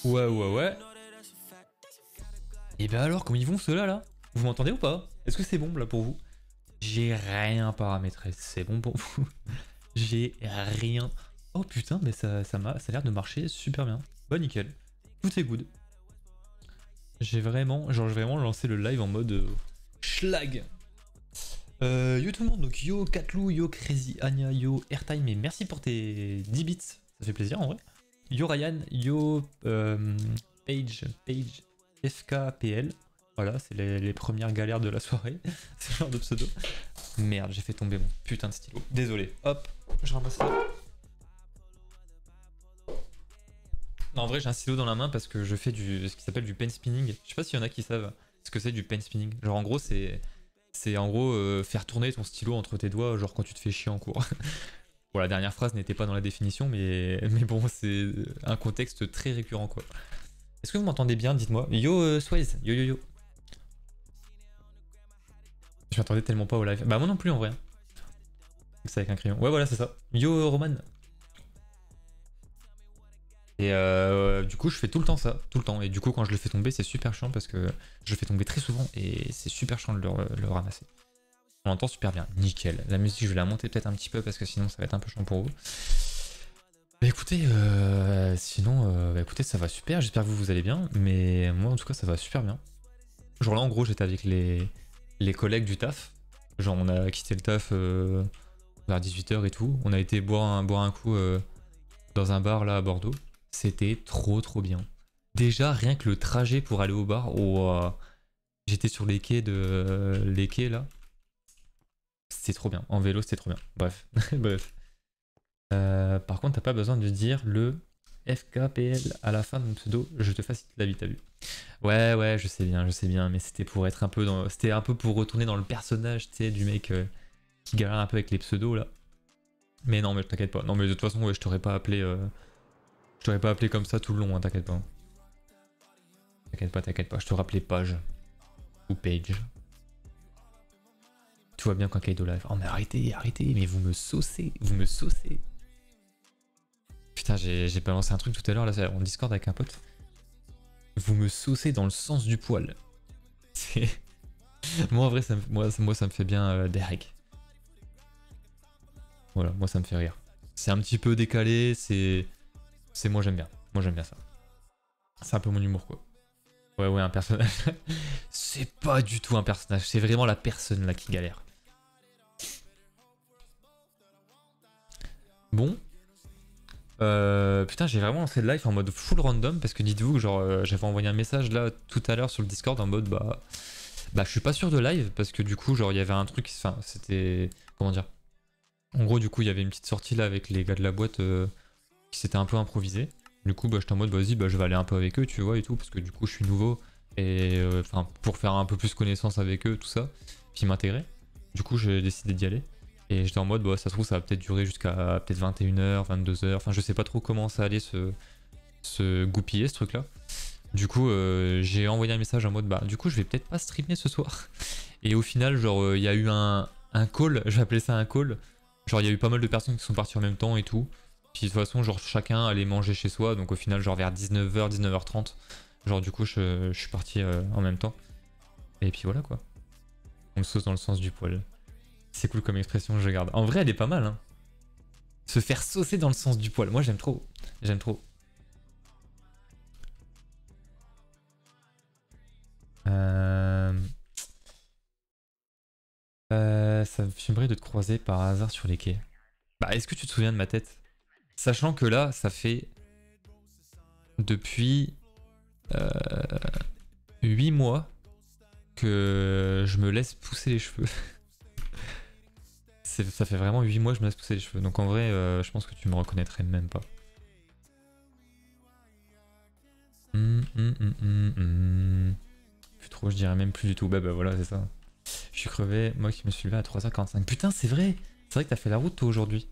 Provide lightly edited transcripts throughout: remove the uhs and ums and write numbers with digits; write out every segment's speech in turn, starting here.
Ouais, ouais, ouais. Et ben alors, comment ils vont ceux-là là? Vous m'entendez ou pas? Est-ce que c'est bon là pour vous? J'ai rien paramétré, c'est bon pour vous? J'ai rien. Oh putain, mais ça a l'air de marcher super bien. Bah nickel, tout est good. J'ai vraiment lancé le live en mode schlag. Yo tout le monde, donc yo Katlou, yo Crazy Anya, yo Airtime, et merci pour tes 10 bits, ça fait plaisir en vrai. Yo Ryan, yo Page, FKPL, voilà, c'est les premières galères de la soirée, ce genre de pseudo. Merde, j'ai fait tomber mon putain de stylo, désolé, hop, je ramasse ça. Non, en vrai, j'ai un stylo dans la main parce que je fais ce qui s'appelle du pen spinning. Je sais pas s'il y en a qui savent ce que c'est du pen spinning. Genre en gros, c'est en gros faire tourner ton stylo entre tes doigts, genre quand tu te fais chier en cours. Bon, la dernière phrase n'était pas dans la définition, mais bon, c'est un contexte très récurrent quoi. Est-ce que vous m'entendez bien? Dites-moi. Yo Swaze, yo yo yo. Je m'attendais tellement pas au live. Bah moi non plus en vrai. C'est avec un crayon. Ouais voilà, c'est ça. Yo Roman. Et du coup, je fais tout le temps ça, tout le temps. Et du coup, quand je le fais tomber, c'est super chiant parce que je le fais tomber très souvent et c'est super chiant de le ramasser. On l'entend super bien, nickel. La musique, je vais la monter peut-être un petit peu parce que sinon, ça va être un peu chiant pour vous. Bah écoutez, sinon, écoutez, ça va super. J'espère que vous allez bien. Mais moi, en tout cas, ça va super bien. Genre là, en gros, j'étais avec les collègues du taf. Genre, on a quitté le taf vers 18 h et tout. On a été boire un coup dans un bar là à Bordeaux. C'était trop bien. Déjà, rien que le trajet pour aller au bar, j'étais sur les quais là. C'était trop bien. En vélo, c'était trop bien. Bref. Bref. Par contre, t'as pas besoin de dire le FKPL à la fin de mon pseudo. Je te facilite la vie, t'as vu. Ouais, je sais bien, mais c'était pour être un peu dans. C'était un peu pour retourner dans le personnage, tu sais, du mec qui galère un peu avec les pseudos là. Mais non, mais t'inquiète pas. Non, mais de toute façon, ouais, je t'aurais pas appelé. Je t'aurais pas appelé comme ça tout le long, hein, t'inquiète pas. T'inquiète pas, je te rappelais Page. Ou Page. Tu vois bien quand Kaido live. Oh mais arrêtez, mais vous me saucez. Putain, j'ai balancé un truc tout à l'heure là, en Discord avec un pote. Vous me saucez dans le sens du poil. Moi en vrai, ça me fait bien Derek. Voilà, moi ça me fait rire. C'est un petit peu décalé, moi j'aime bien. Moi j'aime bien ça. C'est un peu mon humour quoi. Ouais, un personnage. C'est pas du tout un personnage, c'est vraiment la personne là qui galère. Bon. Putain, j'ai vraiment lancé le live en mode full random parce que dites-vous que genre j'avais envoyé un message là tout à l'heure sur le Discord en mode bah je suis pas sûr de live parce que du coup genre il y avait un truc, enfin c'était comment dire. En gros du coup il y avait une petite sortie là avec les gars de la boîte qui s'était un peu improvisé. Du coup bah j'étais en mode vas-y je vais aller un peu avec eux tu vois et tout parce que du coup je suis nouveau et enfin pour faire un peu plus connaissance avec eux tout ça puis m'intégrer. Du coup j'ai décidé d'y aller. Et j'étais en mode, bah, ça se trouve, ça va peut-être durer jusqu'à peut-être 21 h, 22 h. Enfin, je sais pas trop comment ça allait se goupiller ce truc-là. Du coup, j'ai envoyé un message en mode, bah, du coup, je vais peut-être pas streamer ce soir. Et au final, genre, il y a eu un call, je vais appeler ça un call. Genre, il y a eu pas mal de personnes qui sont parties en même temps et tout. Puis de toute façon, genre, chacun allait manger chez soi. Donc au final, genre, vers 19 h, 19 h 30. Genre, du coup, je suis parti en même temps. Et puis voilà, quoi. On me sauce dans le sens du poil. C'est cool comme expression, je garde. En vrai, elle est pas mal, hein. Se faire saucer dans le sens du poil. Moi, j'aime trop. J'aime trop. Ça me fumerait de te croiser par hasard sur les quais. Bah, est-ce que tu te souviens de ma tête? Sachant que là, ça fait depuis 8 mois que je me laisse pousser les cheveux. Ça fait vraiment 8 mois que je me laisse pousser les cheveux. Donc en vrai, je pense que tu me reconnaîtrais même pas. Plus trop, je dirais même plus du tout. Bah voilà, c'est ça. Je suis crevé, moi qui me suis levé à 3 h 45. Putain, c'est vrai! C'est vrai que t'as fait la route toi aujourd'hui.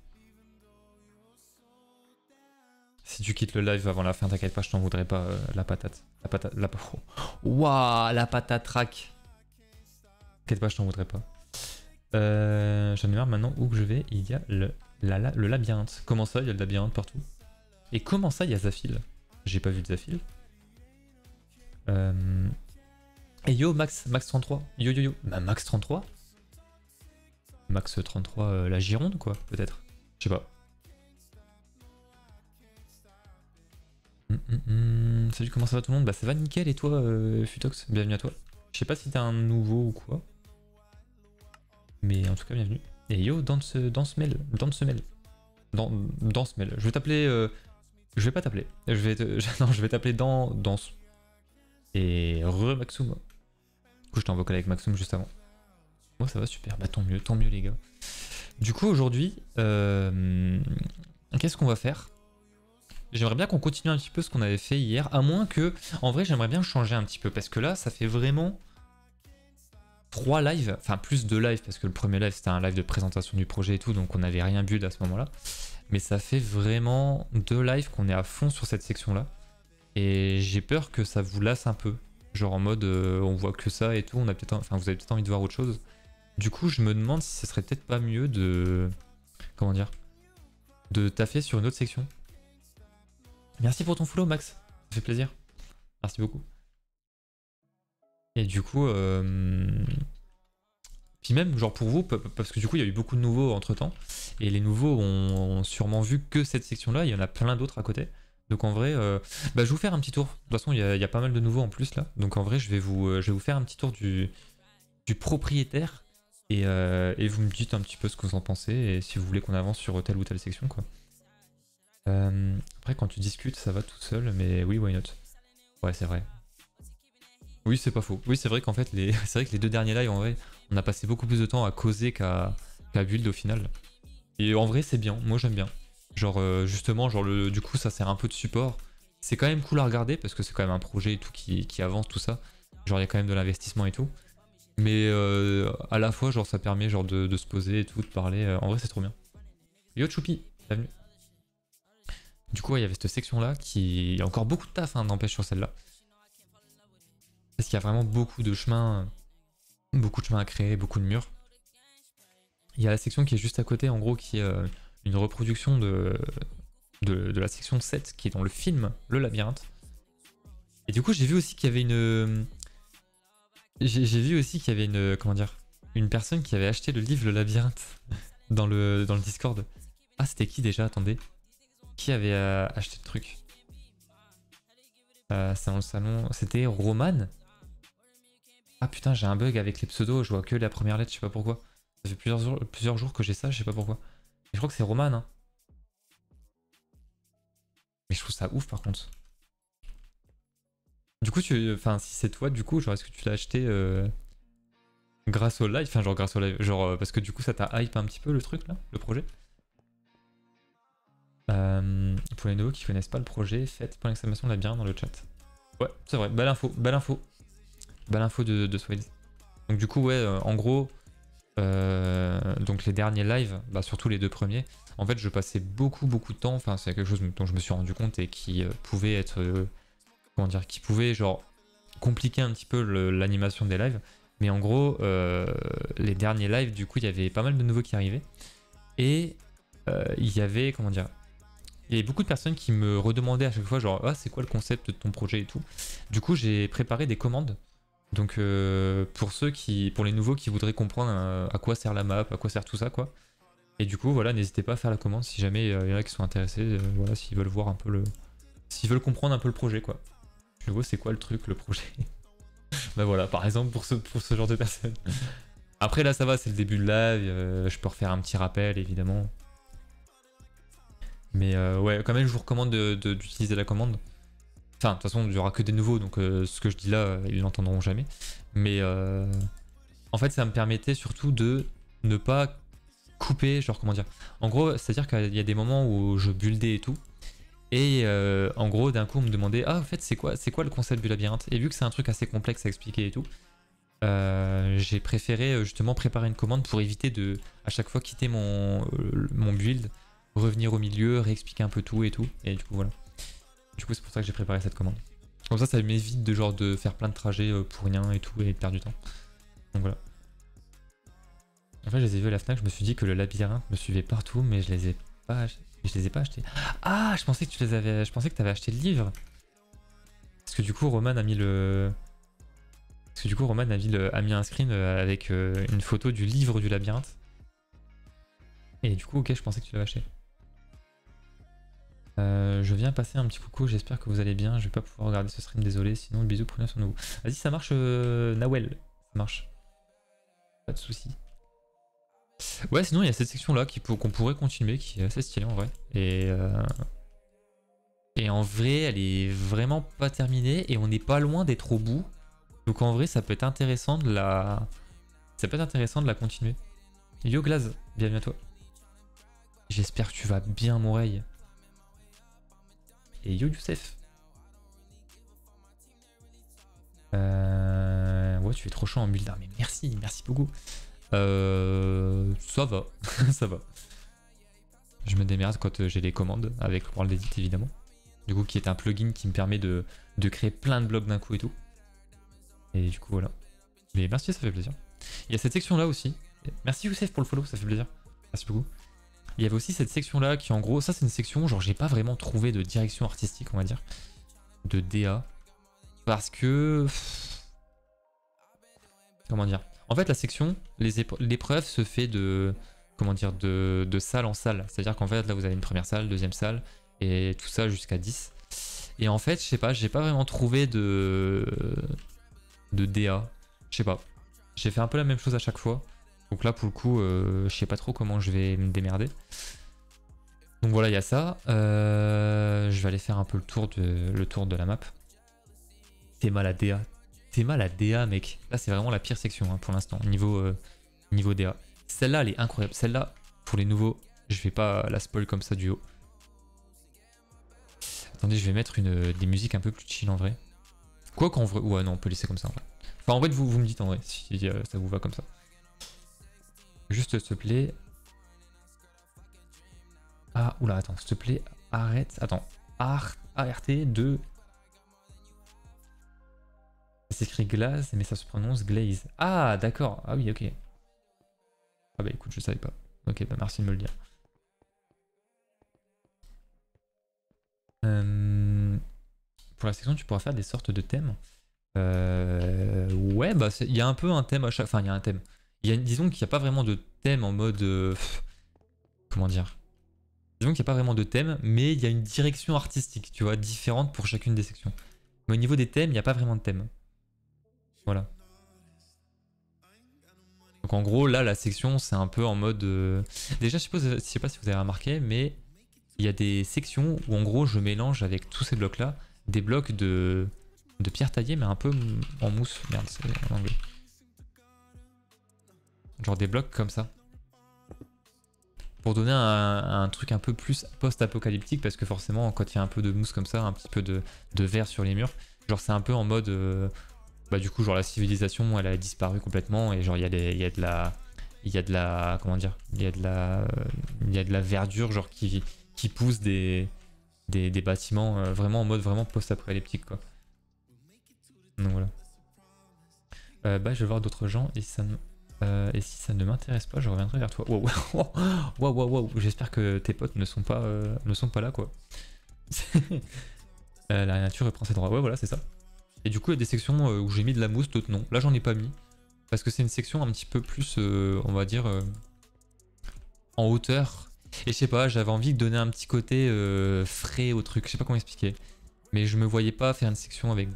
Si tu quittes le live avant la fin, t'inquiète pas, je t'en voudrais pas la patate. Waouh, la patate rack. T'inquiète pas, je t'en voudrais pas. J'en ai marre maintenant où que je vais, il y a le labyrinthe. Comment ça, il y a le labyrinthe partout? Et comment ça, il y a Zafil? J'ai pas vu de Zafil. Et yo, Max33. Yo, yo, yo. Bah, Max33 Max33, la Gironde, quoi, peut-être. Je sais pas. Salut, comment ça va tout le monde? Bah, ça va nickel, et toi, Futox? Bienvenue à toi. Je sais pas si t'es un nouveau ou quoi. Mais en tout cas, bienvenue. Et yo, Dancemel. Je vais t'appeler. Je vais pas t'appeler. Non, je vais t'appeler Danse. Et Maxoum. Du coup, je t'ai en vocal avec Maxoum juste avant. Moi, ça va super. Bah, tant mieux, les gars. Du coup, aujourd'hui, qu'est-ce qu'on va faire? J'aimerais bien qu'on continue un petit peu ce qu'on avait fait hier. À moins que. En vrai, j'aimerais bien changer un petit peu. Parce que là, ça fait vraiment 3 lives. Enfin, plus de lives. Parce que le premier live, c'était un live de présentation du projet et tout. Donc, on n'avait rien build à ce moment-là. Mais ça fait vraiment 2 lives qu'on est à fond sur cette section-là. Et j'ai peur que ça vous lasse un peu. Genre en mode, on voit que ça et tout. Vous avez peut-être envie de voir autre chose. Du coup, je me demande si ce serait peut-être pas mieux de... Comment dire? De taffer sur une autre section. Merci pour ton follow, Max. Ça fait plaisir. Merci beaucoup. Et du coup... Puis même, genre pour vous, parce que du coup, il y a eu beaucoup de nouveaux entre-temps. Et les nouveaux ont sûrement vu que cette section-là. Il y en a plein d'autres à côté. Donc en vrai, bah, je vais vous faire un petit tour. De toute façon, il y a pas mal de nouveaux en plus là. Donc en vrai, je vais vous faire un petit tour du propriétaire. Et vous me dites un petit peu ce que vous en pensez. Et si vous voulez qu'on avance sur telle ou telle section, quoi. Après, quand tu discutes, ça va tout seul. Mais oui, why not? Ouais, c'est vrai. Oui, c'est pas faux. Oui, c'est vrai qu'en fait, c'est vrai que les 2 derniers lives, en vrai, on a passé beaucoup plus de temps à causer qu'à build au final. Et en vrai, c'est bien. Moi, j'aime bien. Genre, justement, genre du coup, ça sert un peu de support. C'est quand même cool à regarder parce que c'est quand même un projet et tout qui avance, tout ça. Genre, il y a quand même de l'investissement et tout. Mais à la fois, genre, ça permet genre de se poser et tout, de parler. En vrai, c'est trop bien. Yo, Choupi, bienvenue. Du coup, il y avait cette section-là qui... Il y a encore beaucoup de taf, hein, n'empêche, sur celle-là. Parce qu'il y a vraiment beaucoup de chemins à créer, beaucoup de murs. Il y a la section qui est juste à côté, en gros, qui est une reproduction de la section 7, qui est dans le film Le Labyrinthe. Et du coup, j'ai vu aussi qu'il y avait une... J'ai vu aussi qu'il y avait une... Comment dire? Une personne qui avait acheté le livre Le Labyrinthe dans le Discord. Ah, c'était qui déjà? Attendez. Qui avait acheté le truc? C'est dans le salon... C'était Roman? Ah putain, j'ai un bug avec les pseudos, je vois que la première lettre, je sais pas pourquoi. Ça fait plusieurs jours que j'ai ça, je sais pas pourquoi. Mais je crois que c'est Roman, hein. Mais je trouve ça ouf par contre. Du coup, enfin, si c'est toi, du coup, genre, est-ce que tu l'as acheté grâce au live? Enfin, genre, grâce au live. Genre, parce que du coup, ça t'a hype un petit peu le truc là, le projet. Pour les nouveaux qui connaissent pas le projet, faites point d'exclamation labyrinthe dans le chat. Ouais, c'est vrai, belle info, belle info. Belle info de Swales. Donc, du coup, ouais, en gros, donc les derniers lives, bah, surtout les 2 premiers, en fait, je passais beaucoup de temps. Enfin, c'est quelque chose dont je me suis rendu compte et qui pouvait être. Comment dire, qui pouvait genre compliquer un petit peu l'animation des lives. Mais en gros, les derniers lives, du coup, il y avait pas mal de nouveaux qui arrivaient. Et il y avait, comment dire, il y avait beaucoup de personnes qui me redemandaient à chaque fois, genre, ah, c'est quoi le concept de ton projet et tout. Du coup, j'ai préparé des commandes. Donc, pour les nouveaux qui voudraient comprendre à quoi sert la map, à quoi sert tout ça, quoi. Et du coup, voilà, n'hésitez pas à faire la commande si jamais il y en a qui sont intéressés, voilà, s'ils veulent voir un peu s'ils veulent comprendre un peu le projet, quoi. Nouveau, c'est quoi le truc, le projet? Bah voilà, par exemple, pour ce genre de personnes. Après, là, ça va, c'est le début de live. Je peux refaire un petit rappel, évidemment. Mais ouais, quand même, je vous recommande d'utiliser la commande. Enfin, de toute façon, il n'y aura que des nouveaux, donc ce que je dis là, ils l'entendront jamais. Mais en fait, ça me permettait surtout de ne pas couper, genre, comment dire. En gros, c'est-à-dire qu'il y a des moments où je buildais et tout. Et en gros, d'un coup, on me demandait, ah, en fait, c'est quoi le concept du labyrinthe? Et vu que c'est un truc assez complexe à expliquer et tout, j'ai préféré justement préparer une commande pour éviter de, à chaque fois, quitter mon build, revenir au milieu, réexpliquer un peu tout et tout. Et du coup, voilà. Du coup, c'est pour ça que j'ai préparé cette commande. Comme ça m'évite de faire plein de trajets pour rien et tout et de perdre du temps. Donc voilà. En fait, je les ai vus à la Fnac, je me suis dit que le labyrinthe me suivait partout, mais je les ai pas achetés. Ah, je pensais que tu avais acheté le livre. Parce que du coup, Roman a mis le... Parce que du coup, Roman a mis un screen avec une photo du livre du labyrinthe. Et du coup, ok, je pensais que tu l'avais acheté. Je viens passer un petit coucou, j'espère que vous allez bien. Je vais pas pouvoir regarder ce stream, désolé. Sinon, le bisou, prenez soin de vous. Vas-y, ça marche, Nawel. Ça marche. Pas de soucis. Ouais, sinon, il y a cette section-là qu'on pourrait continuer, qui est assez stylée en vrai. Et en vrai, elle est vraiment pas terminée. Et on n'est pas loin d'être au bout. Donc en vrai, ça peut être intéressant de la... continuer. Yo Glaz, bienvenue à toi. J'espère que tu vas bien, Moreille. Et yo Youssef. Ouais, tu es trop chaud en build. Mais merci beaucoup. Ça va, ça va. Je me démerde quand j'ai les commandes avec le World Edit évidemment. Du coup, qui est un plugin qui me permet de créer plein de blocs d'un coup et tout. Et du coup, voilà. Mais merci, ça fait plaisir. Il y a cette section là aussi. Merci Youssef pour le follow, ça fait plaisir. Merci beaucoup. Il y avait aussi cette section là qui en gros, ça c'est une section genre j'ai pas vraiment trouvé de direction artistique on va dire. De DA. Parce que... Comment dire? En fait la section, l'épreuve se fait de... Comment dire? De salle en salle. C'est-à-dire qu'en fait là vous avez une première salle, deuxième salle, et tout ça jusqu'à 10. Et en fait, je sais pas, j'ai pas vraiment trouvé de DA. Je sais pas. J'ai fait un peu la même chose à chaque fois. Donc là, pour le coup, je sais pas trop comment je vais me démerder. Donc voilà, il y a ça. Je vais aller faire un peu le tour de la map. Théma la DA. Théma la DA, mec. Là, c'est vraiment la pire section hein, pour l'instant, niveau DA. Celle-là, elle est incroyable. Celle-là, pour les nouveaux, je vais pas la spoil comme ça du haut. Attendez, je vais mettre des musiques un peu plus chill en vrai. Quoi qu'en vrai... Ouais, non, on peut laisser comme ça en vrai. Enfin, en vrai, vous me dites en vrai, si ça vous va comme ça. Juste, s'il te plaît. Ah, oula, attends, s'il te plaît, arrête. Attends, ART 2. Ça s'écrit glace, mais ça se prononce glaze. Ah, d'accord. Ah oui, ok. Ah bah écoute, je savais pas. Ok, bah merci de me le dire. Pour la section, tu pourras faire des sortes de thèmes. Ouais, bah il y a un peu un thème à chaque... Enfin, il y a un thème. Disons qu'il n'y a pas vraiment de thème en mode... Comment dire? Disons qu'il n'y a pas vraiment de thème, mais il y a une direction artistique, tu vois, différente pour chacune des sections. Mais au niveau des thèmes, il n'y a pas vraiment de thème. Voilà. Donc en gros, là, la section, c'est un peu en mode... Déjà, je sais pas si vous avez remarqué, mais il y a des sections où en gros, je mélange avec tous ces blocs-là des blocs de pierre taillée, mais un peu en mousse. Merde, c'est en anglais. Genre des blocs comme ça. Pour donner un truc un peu plus post-apocalyptique, parce que forcément, quand il y a un peu de mousse comme ça, un petit peu de verre sur les murs, genre c'est un peu en mode... bah du coup, genre la civilisation, elle a disparu complètement, et genre il y a de la... Comment dire? Il y a de la verdure, genre qui pousse des bâtiments vraiment en mode vraiment post-apocalyptique, quoi. Donc voilà. Bah je vais voir d'autres gens, et si ça ne m'intéresse pas, je reviendrai vers toi. Wow, wow, wow, wow. J'espère que tes potes ne sont pas là, quoi. La nature reprend ses droits. Ouais, voilà, c'est ça. Et du coup, il y a des sections où j'ai mis de la mousse, d'autres non. Là, j'en ai pas mis. Parce que c'est une section un petit peu plus, on va dire, en hauteur. Et je sais pas, j'avais envie de donner un petit côté frais au truc. Je sais pas comment expliquer. Mais je me voyais pas faire une section avec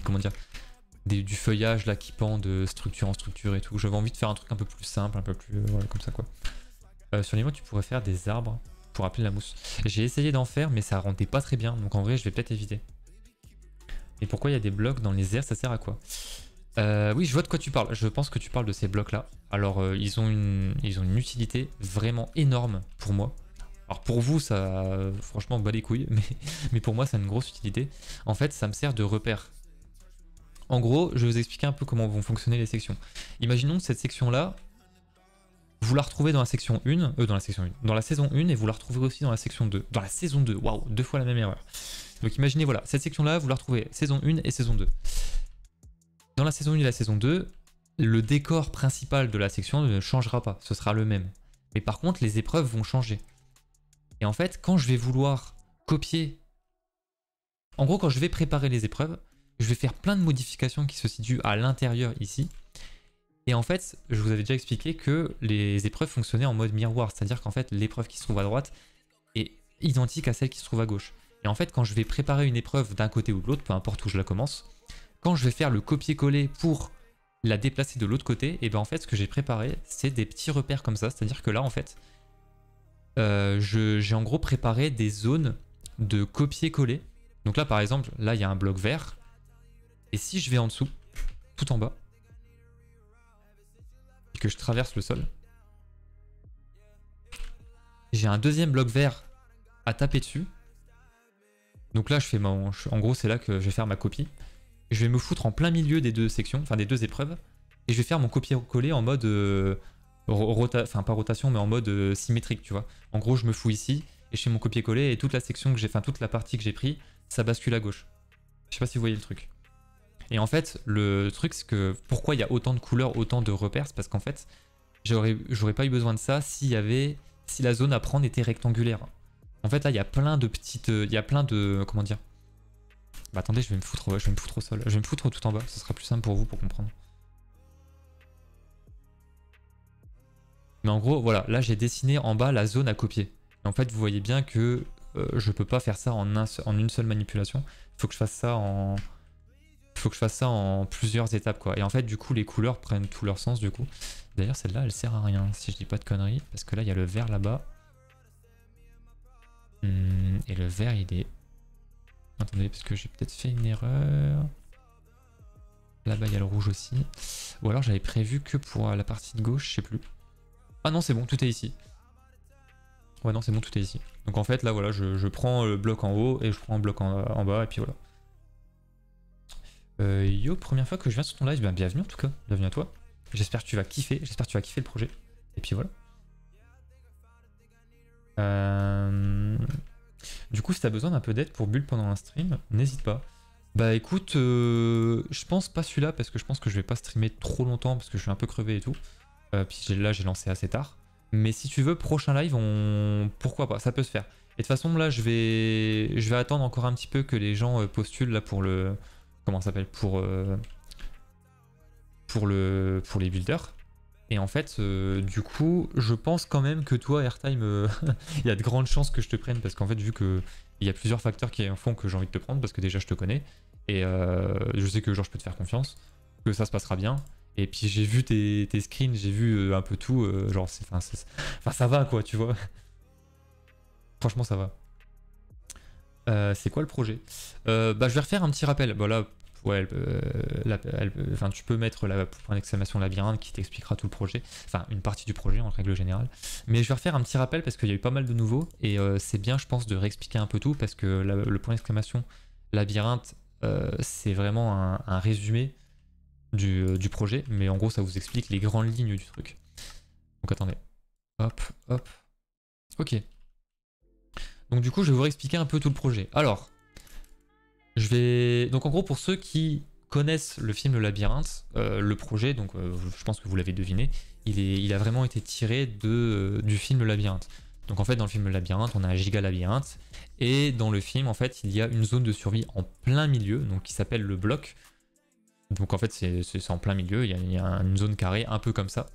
comment dire, du feuillage là qui pend de structure en structure et tout. J'avais envie de faire un truc un peu plus simple, un peu plus voilà, comme ça quoi. Sur les mots, tu pourrais faire des arbres pour appeler la mousse. J'ai essayé d'en faire, mais ça rendait pas très bien. Donc en vrai, je vais peut-être éviter. Et pourquoi il y a des blocs dans les airs? Ça sert à quoi? Oui, je vois de quoi tu parles. Je pense que tu parles de ces blocs là. Alors ils ont une utilité vraiment énorme pour moi. Alors pour vous, ça franchement bat les couilles, mais pour moi, ça a une grosse utilité. En fait, ça me sert de repère. En gros, je vais vous expliquer un peu comment vont fonctionner les sections. Imaginons que cette section-là, vous la retrouvez dans la section 1, dans la saison 1, et vous la retrouvez aussi dans la section 2. Dans la saison 2, waouh, 2 fois la même erreur. Donc imaginez, voilà, cette section-là, vous la retrouvez saison 1 et saison 2. Dans la saison 1 et la saison 2, le décor principal de la section ne changera pas, ce sera le même. Mais par contre, les épreuves vont changer. Et en fait, quand je vais vouloir copier En gros, quand je vais préparer les épreuves, je vais faire plein de modifications qui se situent à l'intérieur ici. Et en fait, je vous avais déjà expliqué que les épreuves fonctionnaient en mode miroir, c'est-à-dire qu'en fait, l'épreuve qui se trouve à droite est identique à celle qui se trouve à gauche. Et en fait, quand je vais préparer une épreuve d'un côté ou de l'autre, peu importe où je la commence, quand je vais faire le copier-coller pour la déplacer de l'autre côté, et ben en fait, ce que j'ai préparé, c'est des petits repères comme ça, c'est-à-dire que là, en fait, j'ai en gros préparé des zones de copier-coller. Donc là, par exemple, là, il y a un bloc vert. Et si je vais en dessous, tout en bas, et que je traverse le sol, j'ai un deuxième bloc vert à taper dessus. Donc là, je fais en gros, c'est là que je vais faire ma copie. Je vais me foutre en plein milieu des deux sections, enfin des deux épreuves, et je vais faire mon copier-coller en mode enfin pas rotation, mais en mode symétrique, tu vois. En gros, je me fous ici et je fais mon copier-coller et toute la section que j'ai, enfin toute la partie que j'ai pris, ça bascule à gauche. Je sais pas si vous voyez le truc. Et en fait, le truc, c'est que pourquoi il y a autant de couleurs, autant de repères, c'est parce qu'en fait, j'aurais pas eu besoin de ça si la zone à prendre était rectangulaire. En fait, là, il y a plein de petites, il y a plein de, comment dire. Bah attendez, je vais me foutre au sol. Je vais me foutre tout en bas, ce sera plus simple pour vous pour comprendre. Mais en gros, voilà, là j'ai dessiné en bas la zone à copier. Et en fait, vous voyez bien que je peux pas faire ça en une seule manipulation. Il faut que je fasse ça en plusieurs étapes, quoi. Et en fait, du coup, les couleurs prennent tout leur sens, du coup. D'ailleurs, celle-là, elle sert à rien, si je dis pas de conneries. Parce que là, il y a le vert là-bas. Et le vert, il est... Attendez, parce que j'ai peut-être fait une erreur. Là-bas, il y a le rouge aussi. Ou alors, j'avais prévu que pour la partie de gauche, je sais plus. Ah non, c'est bon, tout est ici. Ouais, non, c'est bon, tout est ici. Donc en fait, là, voilà, je prends le bloc en haut et je prends un bloc en bas, et puis voilà. Yo, première fois que je viens sur ton live, ben, bienvenue en tout cas, bienvenue à toi. J'espère que tu vas kiffer, le projet. Et puis voilà. Du coup, si t'as besoin d'un peu d'aide pour build pendant un stream, n'hésite pas. Bah écoute, je pense pas celui-là parce que je pense que je vais pas streamer trop longtemps parce que je suis un peu crevé et tout. Puis là, j'ai lancé assez tard. Mais si tu veux, prochain live, pourquoi pas, ça peut se faire. Et de toute façon, là, je vais attendre encore un petit peu que les gens postulent là pour le... Comment ça s'appelle, pour les builders. Et en fait, du coup, je pense quand même que toi, Airtime, il y a de grandes chances que je te prenne parce qu'en fait, vu que il y a plusieurs facteurs qui font que j'ai envie de te prendre parce que déjà je te connais et je sais que genre je peux te faire confiance, que ça se passera bien. Et puis j'ai vu tes screens, j'ai vu un peu tout, genre enfin ça va quoi, tu vois. Franchement ça va. C'est quoi le projet? Bah je vais refaire un petit rappel. Bah là, ouais, enfin, tu peux mettre la point d'exclamation labyrinthe qui t'expliquera tout le projet, enfin une partie du projet en règle générale. Mais je vais refaire un petit rappel parce qu'il y a eu pas mal de nouveaux et c'est bien je pense de réexpliquer un peu tout parce que le point d'exclamation labyrinthe c'est vraiment un résumé du projet, mais en gros ça vous explique les grandes lignes du truc. Donc attendez, hop, hop, ok. Donc du coup je vais vous réexpliquer un peu tout le projet. Alors, donc en gros pour ceux qui connaissent le film Le Labyrinthe, le projet, donc je pense que vous l'avez deviné, il a vraiment été tiré du film Le Labyrinthe. Donc en fait dans le film Le Labyrinthe on a un giga labyrinthe et dans le film en fait il y a une zone de survie en plein milieu donc qui s'appelle le bloc. Donc en fait c'est en plein milieu, il y a une zone carrée un peu comme ça.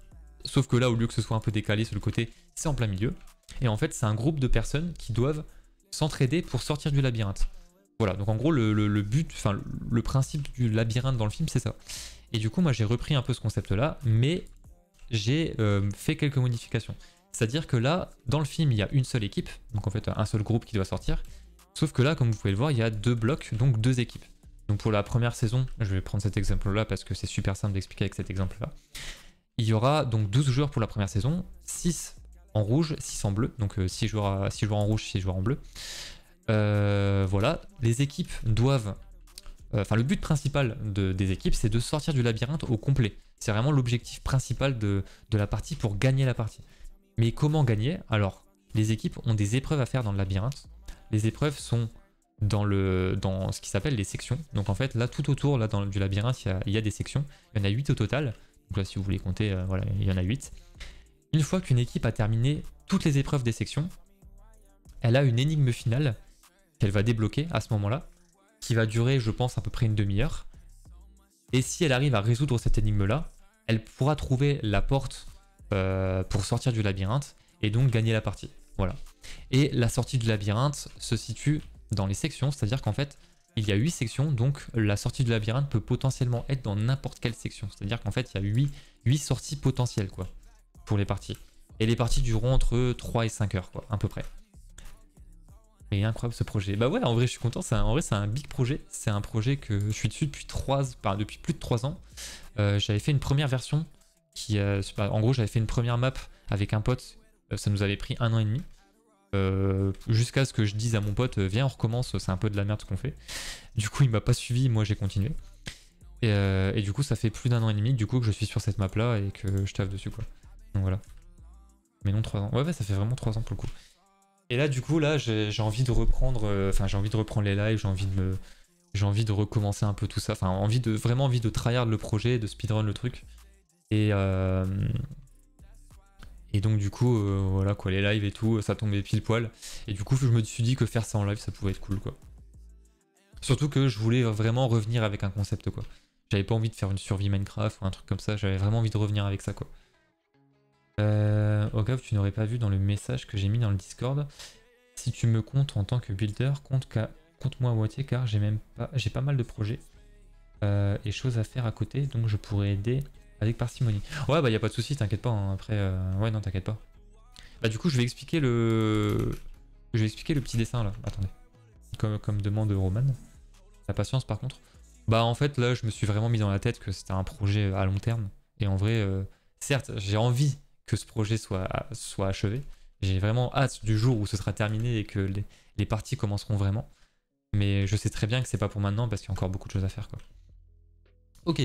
Sauf que là au lieu que ce soit un peu décalé sur le côté, c'est en plein milieu. Et en fait c'est un groupe de personnes qui doivent s'entraider pour sortir du labyrinthe. Voilà, donc en gros le but, enfin le principe du labyrinthe dans le film c'est ça. Et du coup moi j'ai repris un peu ce concept là, mais j'ai fait quelques modifications. C'est-à-dire que là, dans le film il y a une seule équipe, donc en fait un seul groupe qui doit sortir. Sauf que là, comme vous pouvez le voir, il y a deux blocs, donc deux équipes. Donc pour la première saison, je vais prendre cet exemple là parce que c'est super simple d'expliquer avec cet exemple là. Il y aura donc 12 joueurs pour la première saison, 6 en rouge, 6 en bleu, donc 6 joueurs en rouge, 6 joueurs en bleu. Voilà, les équipes doivent... Enfin, le but principal des équipes, c'est de sortir du labyrinthe au complet. C'est vraiment l'objectif principal de la partie pour gagner la partie. Mais comment gagner? Alors, les équipes ont des épreuves à faire dans le labyrinthe. Les épreuves sont dans ce qui s'appelle les sections. Donc en fait, là, tout autour là, du labyrinthe, il y a des sections. Il y en a 8 au total. Donc là, si vous voulez compter, voilà, il y en a 8. Une fois qu'une équipe a terminé toutes les épreuves des sections, elle a une énigme finale qu'elle va débloquer à ce moment-là, qui va durer, je pense, à peu près une demi-heure. Et si elle arrive à résoudre cette énigme-là, elle pourra trouver la porte pour sortir du labyrinthe et donc gagner la partie. Voilà. Et la sortie du labyrinthe se situe dans les sections, c'est-à-dire qu'en fait, il y a 8 sections, donc la sortie du labyrinthe peut potentiellement être dans n'importe quelle section. C'est-à-dire qu'en fait, il y a 8 sorties potentielles, quoi, pour les parties. Et les parties dureront entre 3 et 5 heures, quoi, à peu près. Et incroyable ce projet. Bah ouais, en vrai, je suis content. En vrai, c'est un big projet. C'est un projet que je suis dessus depuis plus de 3 ans. J'avais fait une première version qui... en gros, j'avais fait une première map avec un pote. Ça nous avait pris 1 an et demi. Jusqu'à ce que je dise à mon pote, viens, on recommence, c'est un peu de la merde ce qu'on fait. Du coup, il m'a pas suivi, moi j'ai continué. Et du coup, ça fait plus d'1 an et demi du coup que je suis sur cette map là et que je taffe dessus, quoi. Donc voilà. Mais non, 3 ans. Ouais, ça fait vraiment 3 ans pour le coup. Et là, du coup, là, j'ai envie de reprendre. Enfin, j'ai envie de reprendre les lives, j'ai envie de recommencer un peu tout ça. Enfin, vraiment envie de tryhard le projet, de speedrun le truc. Et donc du coup, voilà quoi, les lives et tout, ça tombait pile poil. Et du coup, je me suis dit que faire ça en live, ça pouvait être cool, quoi. Surtout que je voulais vraiment revenir avec un concept, quoi. J'avais pas envie de faire une survie Minecraft ou un truc comme ça, j'avais vraiment envie de revenir avec ça, quoi. Au cas où tu n'aurais pas vu dans le message que j'ai mis dans le Discord, si tu me comptes en tant que builder, compte-moi à moitié car j'ai pas mal de projets et choses à faire à côté, donc je pourrais aider avec parcimonie. Ouais, bah y a pas de souci, t'inquiète pas, hein. Après, ouais, non, t'inquiète pas. Bah du coup, je vais expliquer le petit dessin là. Attendez. Comme demande Roman. La patience par contre. Bah en fait là, je me suis vraiment mis dans la tête que c'était un projet à long terme. Et en vrai, certes, j'ai envie que ce projet soit achevé. J'ai vraiment hâte du jour où ce sera terminé et que les parties commenceront vraiment. Mais je sais très bien que c'est pas pour maintenant parce qu'il y a encore beaucoup de choses à faire, quoi. Ok,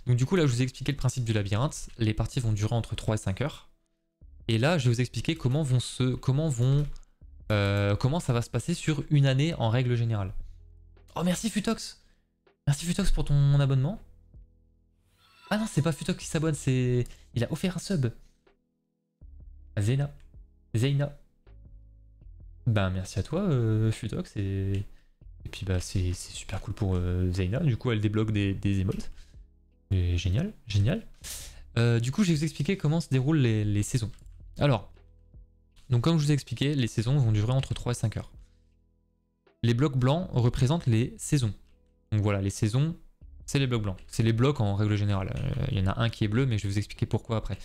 donc du coup là je vous ai expliqué le principe du labyrinthe. Les parties vont durer entre 3 et 5 heures. Et là je vais vous expliquer comment ça va se passer sur une année en règle générale. Oh merci Futox. Merci Futox pour ton abonnement. Ah non, c'est pas Futox qui s'abonne, c'est... Il a offert un sub. Zeina. Bah merci à toi Futox et puis bah c'est super cool pour Zeina. Du coup elle débloque des émotes. Et génial. Du coup je vais vous expliquer comment se déroulent les saisons. Alors, donc comme je vous ai expliqué, les saisons vont durer entre 3 et 5 heures. Les blocs blancs représentent les saisons. Donc voilà, les saisons, c'est les blocs blancs. C'est les blocs en règle générale. Il y en a un qui est bleu, mais je vais vous expliquer pourquoi après.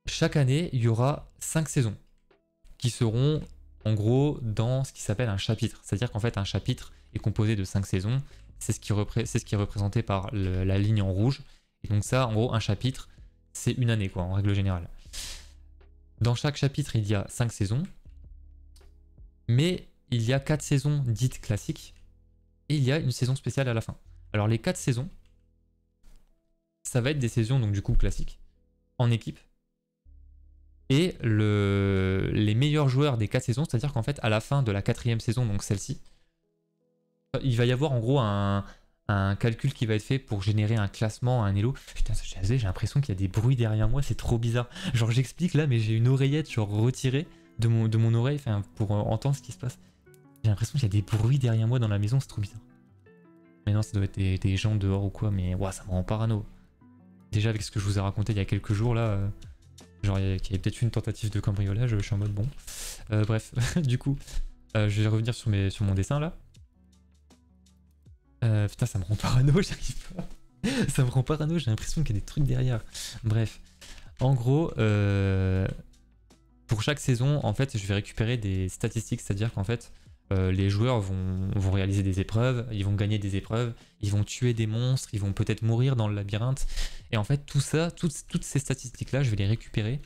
Chaque année, il y aura 5 saisons qui seront en gros dans ce qui s'appelle un chapitre. C'est-à-dire qu'en fait, un chapitre est composé de 5 saisons. C'est ce qui est représenté par la ligne en rouge. Et donc ça, en gros, un chapitre, c'est une année, quoi, en règle générale. Dans chaque chapitre, il y a 5 saisons. Mais il y a 4 saisons dites classiques. Et il y a une saison spéciale à la fin. Alors les 4 saisons, ça va être des saisons, donc du coup classiques, en équipe. Et les meilleurs joueurs des 4 saisons, c'est-à-dire qu'en fait, à la fin de la 4e saison, donc celle-ci, il va y avoir en gros un calcul qui va être fait pour générer un classement, un elo. Putain, j'ai l'impression qu'il y a des bruits derrière moi, c'est trop bizarre. Genre j'explique là, mais j'ai une oreillette genre retirée de mon oreille, enfin pour entendre ce qui se passe. J'ai l'impression qu'il y a des bruits derrière moi dans la maison, c'est trop bizarre. Mais non, ça doit être des gens dehors ou quoi, mais ouah, ça me rend parano. Déjà avec ce que je vous ai raconté il y a quelques jours là, genre il y avait peut-être une tentative de cambriolage, je suis en mode bon. Bref, du coup, je vais revenir sur mon dessin là. Putain, ça me rend parano, j'arrive pas. Ça me rend parano, j'ai l'impression qu'il y a des trucs derrière. Bref, en gros, pour chaque saison, en fait, je vais récupérer des statistiques, c'est-à-dire qu'en fait, les joueurs vont réaliser des épreuves, ils vont gagner des épreuves, ils vont tuer des monstres, ils vont peut-être mourir dans le labyrinthe. Et en fait, tout ça, toutes ces statistiques-là, je vais les récupérer.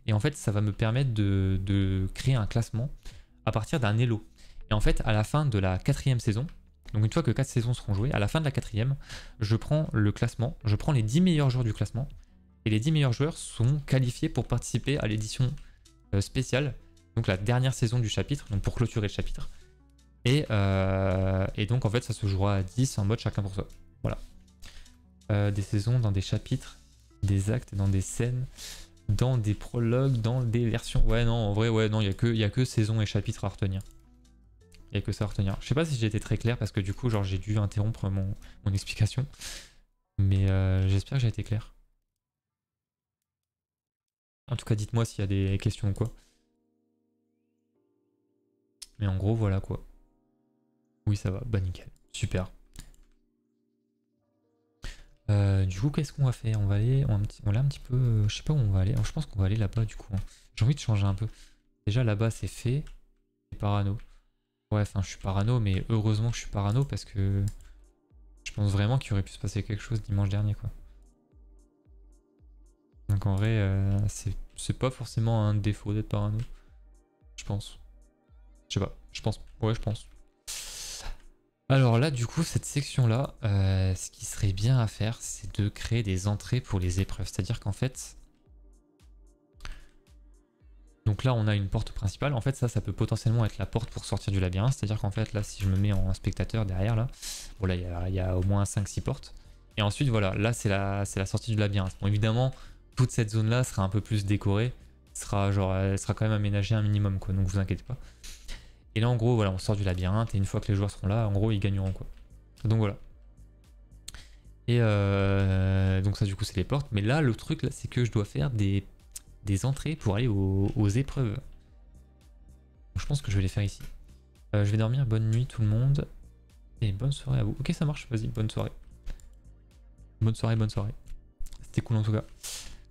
Et en fait, ça va me permettre de créer un classement à partir d'un elo. Et en fait, à la fin de la 4e saison, donc une fois que 4 saisons seront jouées, à la fin de la 4e, je prends le classement, je prends les 10 meilleurs joueurs du classement. Et les 10 meilleurs joueurs sont qualifiés pour participer à l'édition spéciale, donc la dernière saison du chapitre, donc pour clôturer le chapitre. Et donc en fait ça se jouera à 10 en mode chacun pour soi. Voilà. Des saisons dans des chapitres, des actes, dans des scènes, dans des prologues, dans des versions. Ouais non, en vrai ouais non, il y a que saison et chapitre à retenir. Il n'y a que ça à retenir. Je sais pas si j'ai été très clair parce que du coup, genre, j'ai dû interrompre mon explication. Mais j'espère que j'ai été clair. En tout cas, dites-moi s'il y a des questions ou quoi. Mais en gros, voilà quoi. Oui, ça va. Bah, nickel. Super. Du coup, qu'est-ce qu'on va faire? On va aller un petit peu... je sais pas où on va aller. Je pense qu'on va aller là-bas du coup. Hein. J'ai envie de changer un peu. Déjà là-bas, c'est fait. C'est parano. Ouais, enfin, je suis parano, mais heureusement que je suis parano parce que je pense vraiment qu'il aurait pu se passer quelque chose dimanche dernier, quoi. Donc en vrai, c'est pas forcément un défaut d'être parano. Je pense. Je sais pas. Je pense. Ouais, je pense. Alors là, du coup, cette section-là, ce qui serait bien à faire, c'est de créer des entrées pour les épreuves. C'est-à-dire qu'en fait... Donc là, on a une porte principale. En fait, ça peut potentiellement être la porte pour sortir du labyrinthe. C'est-à-dire qu'en fait, là, si je me mets en spectateur derrière, là, bon, là, il y a au moins 5-6 portes. Et ensuite, voilà, là, c'est la sortie du labyrinthe. Bon, évidemment, toute cette zone-là sera un peu plus décorée. Elle sera quand même aménagée un minimum, quoi. Donc, vous inquiétez pas. Et là, en gros, voilà, on sort du labyrinthe. Et une fois que les joueurs seront là, en gros, ils gagneront, quoi. Donc, voilà. Et donc, ça, du coup, c'est les portes. Mais là, le truc, là, c'est que je dois faire des entrées pour aller aux épreuves. Je pense que je vais les faire ici. Je vais dormir, bonne nuit tout le monde. Et bonne soirée à vous. Ok, ça marche, vas-y, bonne soirée. Bonne soirée, bonne soirée. C'était cool en tout cas.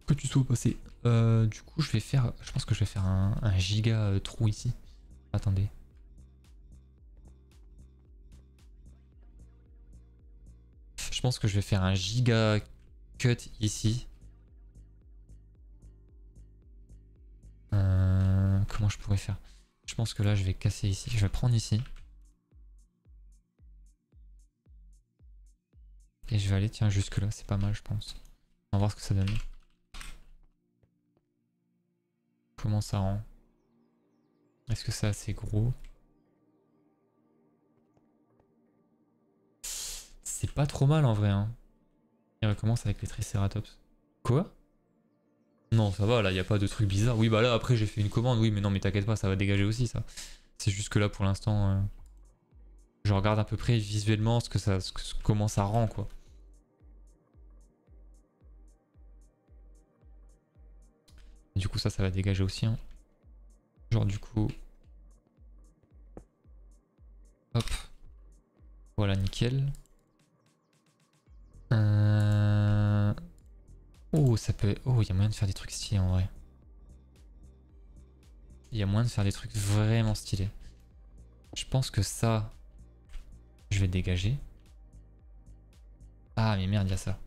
Que tu sois passé. Du coup, je pense que je vais faire un giga trou ici. Attendez. Je pense que je vais faire un giga cut ici. Comment je pourrais faire? Je pense que là, je vais casser ici. Je vais prendre ici. Et je vais aller, tiens, jusque là. C'est pas mal, je pense. On va voir ce que ça donne. Comment ça rend? Est-ce que c'est assez gros? C'est pas trop mal en vrai. Hein. Il recommence avec les Triceratops. Quoi? Non, ça va, là, il n'y a pas de truc bizarre. Oui, bah là, après, j'ai fait une commande. Oui, mais non, mais t'inquiète pas, ça va dégager aussi, ça. C'est juste que là, pour l'instant, je regarde à peu près visuellement comment ça rend, quoi. Du coup, ça va dégager aussi. Hein. Genre, du coup... Hop. Voilà, nickel. Oh, ça peut... Oh, il y a moyen de faire des trucs stylés, en vrai. Il y a moyen de faire des trucs vraiment stylés. Je pense que ça... Je vais dégager. Ah, mais merde, il y a ça.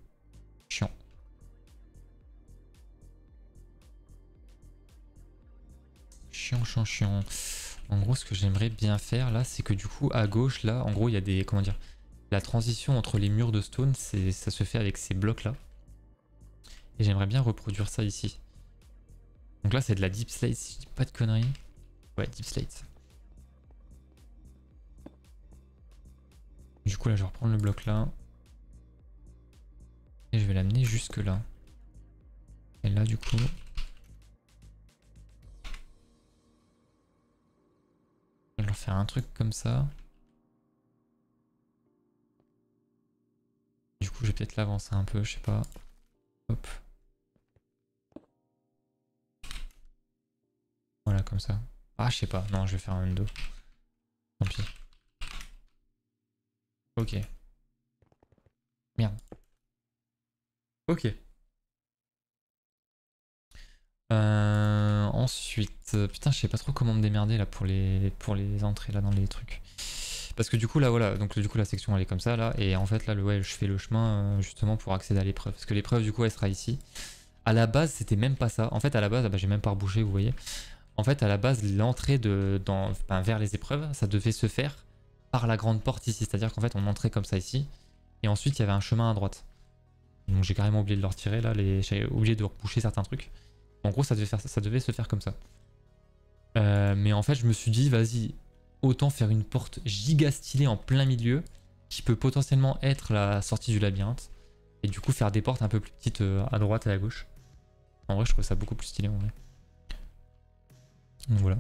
Chiant. Chiant. En gros, ce que j'aimerais bien faire là, c'est que du coup, à gauche, là, en gros, il y a des... Comment dire? La transition entre les murs de stone, ça se fait avec ces blocs-là. Et j'aimerais bien reproduire ça ici. Donc là, c'est de la deep slate, si je dis pas de conneries. Ouais, deep slate. Du coup, là, je vais reprendre le bloc là. Et je vais l'amener jusque là. Et là, du coup... Je vais leur faire un truc comme ça. Du coup, je vais peut-être l'avancer un peu, je sais pas. Hop. Voilà, comme ça. Ah, je sais pas. Non, je vais faire un endo. Tant pis. Ok. Merde. Ok. Ensuite, putain, je sais pas trop comment me démerder là pour les entrées là dans les trucs. Parce que du coup là voilà, donc du coup la section elle est comme ça là, et en fait là ouais, je fais le chemin justement pour accéder à l'épreuve. Parce que l'épreuve du coup elle sera ici. À la base c'était même pas ça. En fait à la base, bah, j'ai même pas rebouché, vous voyez. En fait à la base l'entrée vers les épreuves, ça devait se faire par la grande porte ici. C'est-à-dire qu'en fait on entrait comme ça ici, et ensuite il y avait un chemin à droite. Donc j'ai carrément oublié de le retirer là, j'ai oublié de reboucher certains trucs. En gros, ça devait se faire comme ça. Mais en fait, je me suis dit, vas-y, autant faire une porte giga stylée en plein milieu, qui peut potentiellement être la sortie du labyrinthe, et du coup faire des portes un peu plus petites à droite et à gauche. En vrai, je trouve ça beaucoup plus stylé en vrai. Donc voilà.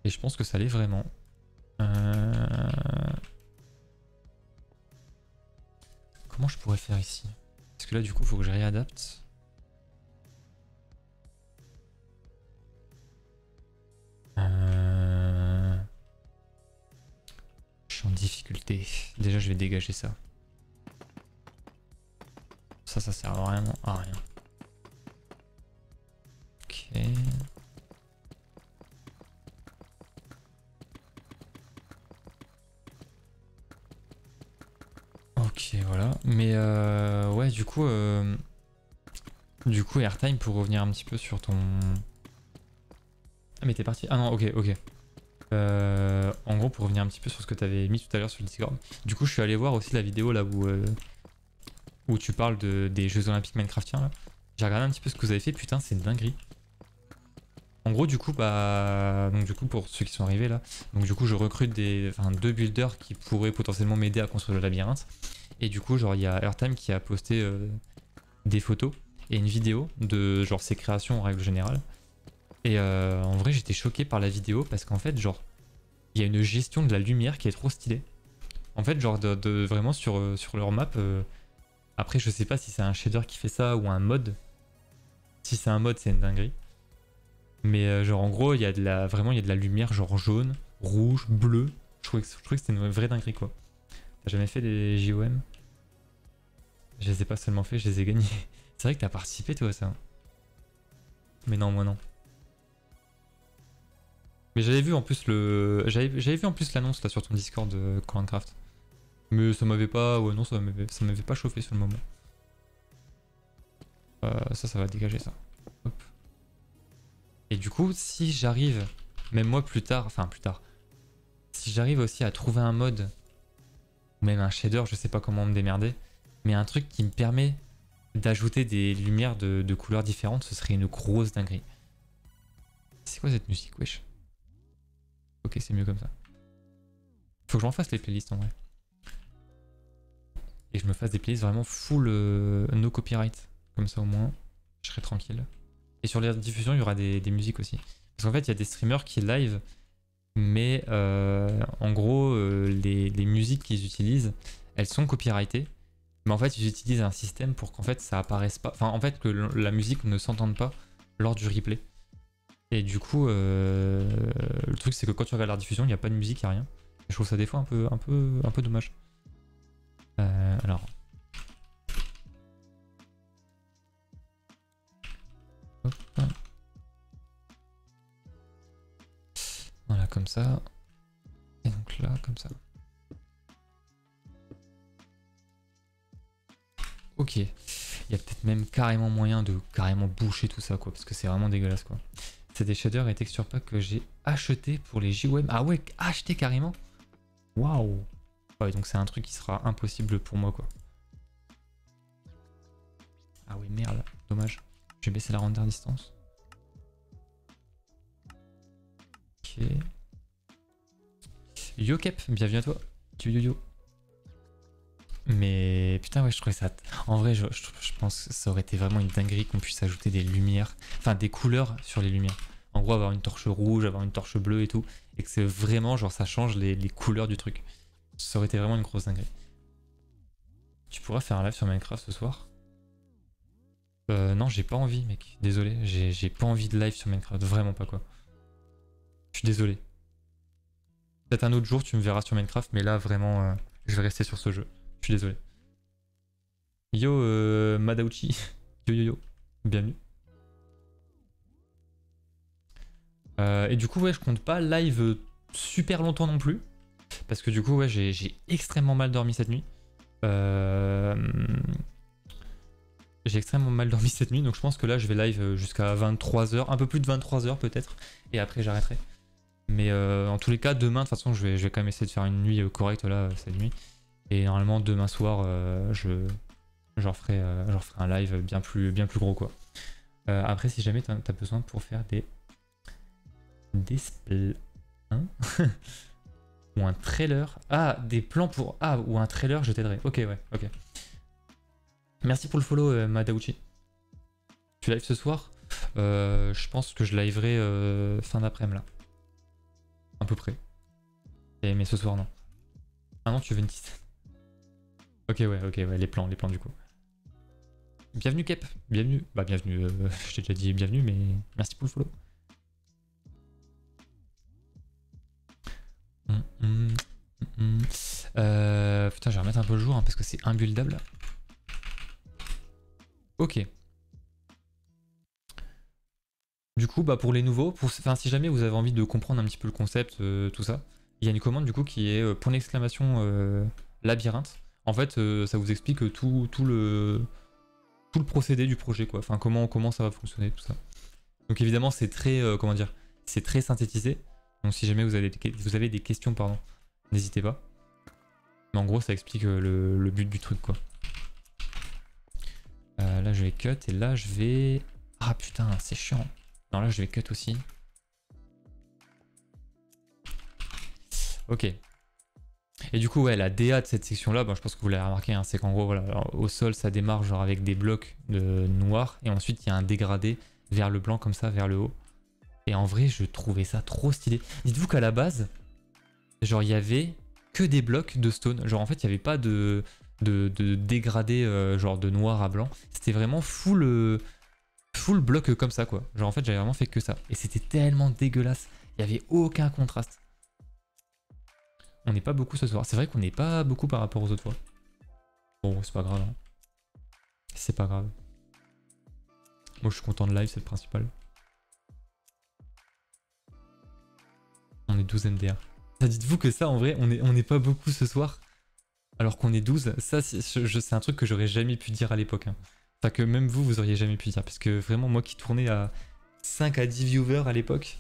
Et je pense que ça l'est vraiment. Comment je pourrais faire ici? Parce que là du coup faut que je réadapte. Je suis en difficulté. Déjà je vais dégager ça. Ça sert vraiment à rien. Ok. Ok, voilà. Mais ouais, du coup, Airtime, pour revenir un petit peu sur ton... Ah mais t'es parti. Ah non, ok, ok. En gros, pour revenir un petit peu sur ce que t'avais mis tout à l'heure sur le Discord. Du coup, je suis allé voir aussi la vidéo là où tu parles des Jeux Olympiques Minecraftiens là. J'ai regardé un petit peu ce que vous avez fait, putain, c'est une dinguerie. En gros, du coup, pour ceux qui sont arrivés là, donc du coup, je recrute deux builders qui pourraient potentiellement m'aider à construire le labyrinthe. Et du coup, genre, il y a Airtime qui a posté des photos et une vidéo de genre ses créations en règle générale. Et en vrai, j'étais choqué par la vidéo parce qu'en fait, genre, il y a une gestion de la lumière qui est trop stylée. En fait, genre, vraiment sur leur map. Après, je sais pas si c'est un shader qui fait ça ou un mod. Si c'est un mod, c'est une dinguerie. Mais genre, en gros, il y a de la lumière, genre jaune, rouge, bleu. Je trouvais que c'était une vraie dinguerie, quoi. T'as jamais fait des JOM? Je les ai pas seulement fait, je les ai gagnés. C'est vrai que t'as participé, toi, à ça. Mais non, moi non. Mais j'avais vu en plus j'avais vu en plus l'annonce là sur ton Discord de Minecraft. Mais ça m'avait pas. Ouais non, ça m'avait pas chauffé sur le moment. Ça va dégager ça. Hop. Et du coup, si j'arrive, même moi plus tard, si j'arrive aussi à trouver un mode, ou même un shader, je sais pas comment me démerder, mais un truc qui me permet d'ajouter des lumières de couleurs différentes, ce serait une grosse dinguerie. C'est quoi cette musique, wesh? Ok, c'est mieux comme ça. Faut que j'en fasse les playlists en vrai. Et que je me fasse des playlists vraiment full no copyright. Comme ça au moins, je serai tranquille. Et sur les diffusions, il y aura des musiques aussi. Parce qu'en fait, il y a des streamers qui live, mais en gros, les musiques qu'ils utilisent, elles sont copyrightées. Mais en fait, ils utilisent un système pour qu'en fait, ça apparaisse pas. Enfin, en fait, que la musique ne s'entende pas lors du replay. Et du coup, le truc, c'est que quand tu regardes la diffusion, il n'y a pas de musique, il n'y a rien. Et je trouve ça des fois un peu dommage. Alors. Hop. Voilà, comme ça. Et donc là, comme ça. Ok. Il y a peut-être même carrément moyen de carrément boucher tout ça, quoi. Parce que c'est vraiment dégueulasse, quoi. C'est des shaders et texture packs que j'ai acheté pour les JOM. Ah ouais, acheté carrément. Waouh. Ouais, donc c'est un truc qui sera impossible pour moi, quoi. Ah oui, merde. Dommage. Je vais baisser la render distance. Ok. Yo Kep, bienvenue à toi. Yo. Mais putain, ouais, je trouvais ça. En vrai, je pense que ça aurait été vraiment une dinguerie qu'on puisse ajouter des lumières, enfin des couleurs sur les lumières. En gros, avoir une torche rouge, avoir une torche bleue et tout. Et que c'est vraiment, genre, ça change les couleurs du truc. Ça aurait été vraiment une grosse dinguerie. Tu pourras faire un live sur Minecraft ce soir? Non, j'ai pas envie, mec. Désolé, j'ai pas envie de live sur Minecraft. Vraiment pas, quoi. Je suis désolé. Peut-être un autre jour, tu me verras sur Minecraft, mais là, vraiment, je vais rester sur ce jeu. Je suis désolé. Yo, Madauchi. Yo. Bienvenue. Et du coup, ouais, je compte pas live super longtemps non plus. Parce que du coup, ouais, j'ai extrêmement mal dormi cette nuit. J'ai extrêmement mal dormi cette nuit, donc je pense que là, je vais live jusqu'à 23h, un peu plus de 23h peut-être. Et après, j'arrêterai. Mais en tous les cas, demain, de toute façon, je vais quand même essayer de faire une nuit correcte là, cette nuit. Et normalement, demain soir, j'en ferai un live bien plus gros, quoi. Après, si jamais t'as besoin pour faire des hein ou un trailer. Ah, des plans pour... Ah, ou un trailer, je t'aiderai. Ok, ouais, ok. Merci pour le follow, Madauchi. Tu live ce soir? Je pense que je liverai fin d'après-midi, là. À peu près. Mais ce soir, non. Ah non, tu veux une tisane. Ok, ouais, les plans du coup. Bienvenue Kep, bienvenue. Bah bienvenue, je t'ai déjà dit bienvenue, mais merci pour le follow. Putain, je vais remettre un peu le jour hein, parce que c'est imbuildable. Ok. Du coup, bah pour les nouveaux, si jamais vous avez envie de comprendre un petit peu le concept, tout ça, il y a une commande du coup qui est point d'exclamation labyrinthe. En fait, ça vous explique tout le procédé du projet, quoi. Enfin, comment ça va fonctionner, tout ça. Donc évidemment, c'est très, comment dire, c'est très synthétisé. Donc si jamais vous avez des questions, pardon, n'hésitez pas. Mais en gros, ça explique le but du truc, quoi. Là, je vais cut et là, je vais... Ah putain, c'est chiant. Non, là, je vais cut aussi. Ok. Et du coup, ouais, la DA de cette section-là, bah, je pense que vous l'avez remarqué, hein, c'est qu'en gros, voilà, alors, au sol, ça démarre genre avec des blocs de noir, et ensuite, il y a un dégradé vers le blanc, comme ça, vers le haut. Et en vrai, je trouvais ça trop stylé. Dites-vous qu'à la base, genre, il y avait que des blocs de stone. Genre, en fait, il n'y avait pas de dégradé, genre, de noir à blanc. C'était vraiment full bloc comme ça, quoi. Genre, en fait, j'avais vraiment fait que ça. Et c'était tellement dégueulasse. Il n'y avait aucun contraste. On n'est pas beaucoup ce soir. C'est vrai qu'on n'est pas beaucoup par rapport aux autres fois. Bon, c'est pas grave. Hein. C'est pas grave. Moi, je suis content de live, c'est le principal. On est 12 MDR. Ça, dites-vous que ça, en vrai, on n'est pas beaucoup ce soir. Alors qu'on est 12. Ça, c'est un truc que j'aurais jamais pu dire à l'époque. Hein. Enfin, que même vous auriez jamais pu dire. Parce que vraiment, moi qui tournais à 5 à 10 viewers à l'époque,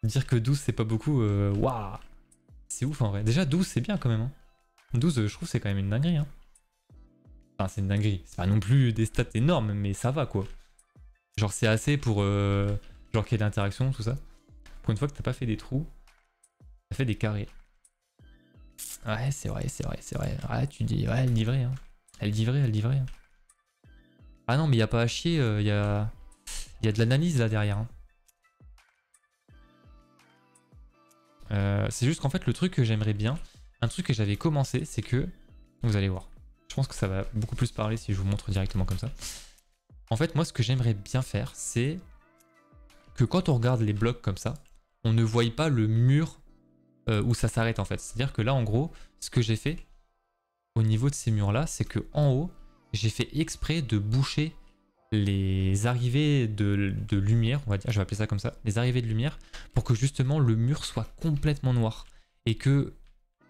dire que 12 c'est pas beaucoup, waouh! C'est ouf en vrai. Déjà 12 c'est bien quand même. Hein. 12 je trouve c'est quand même une dinguerie. Hein. Enfin c'est une dinguerie. C'est pas non plus des stats énormes mais ça va quoi. Genre c'est assez pour genre qu'il y ait de l'interaction, tout ça. Pour une fois que t'as pas fait des trous, t'as fait des carrés. Ouais c'est vrai. Ouais tu dis, ouais elle dit vrai. Hein. Elle dit vrai. Hein. Ah non mais y a pas à chier, y a de l'analyse là derrière. Hein. C'est juste qu'en fait le truc que j'aimerais bien, un truc que j'avais commencé, c'est que, vous allez voir, je pense que ça va beaucoup plus parler si je vous montre directement comme ça. En fait moi ce que j'aimerais bien faire, c'est que quand on regarde les blocs comme ça, on ne voie pas le mur où ça s'arrête en fait. C'est-à-dire que là en gros, ce que j'ai fait au niveau de ces murs là, c'est que en haut, j'ai fait exprès de boucher les arrivées de lumière, on va dire, je vais appeler ça comme ça, les arrivées de lumière, pour que justement le mur soit complètement noir et que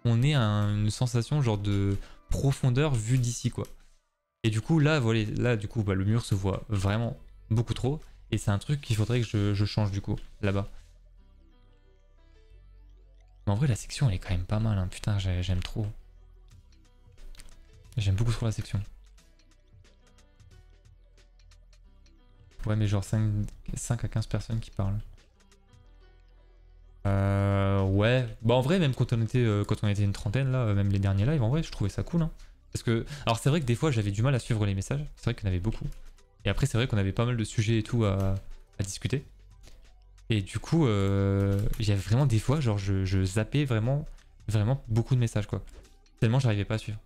on ait une sensation genre de profondeur vue d'ici quoi. Et du coup là, voilà, là du coup bah, le mur se voit vraiment beaucoup trop et c'est un truc qu'il faudrait que je change du coup là-bas. Mais en vrai la section elle est quand même pas mal, hein. Putain j'aime trop. J'aime beaucoup trop la section. Ouais mais genre 5 à 15 personnes qui parlent. Ouais. Bah en vrai même quand on était une trentaine là, même les derniers lives, en vrai je trouvais ça cool. Hein. Parce que. Alors c'est vrai que des fois j'avais du mal à suivre les messages. C'est vrai qu'il y en avait beaucoup. Et après c'est vrai qu'on avait pas mal de sujets et tout à discuter. Et du coup, il y avait vraiment des fois, genre je zappais vraiment beaucoup de messages quoi. Tellement j'arrivais pas à suivre.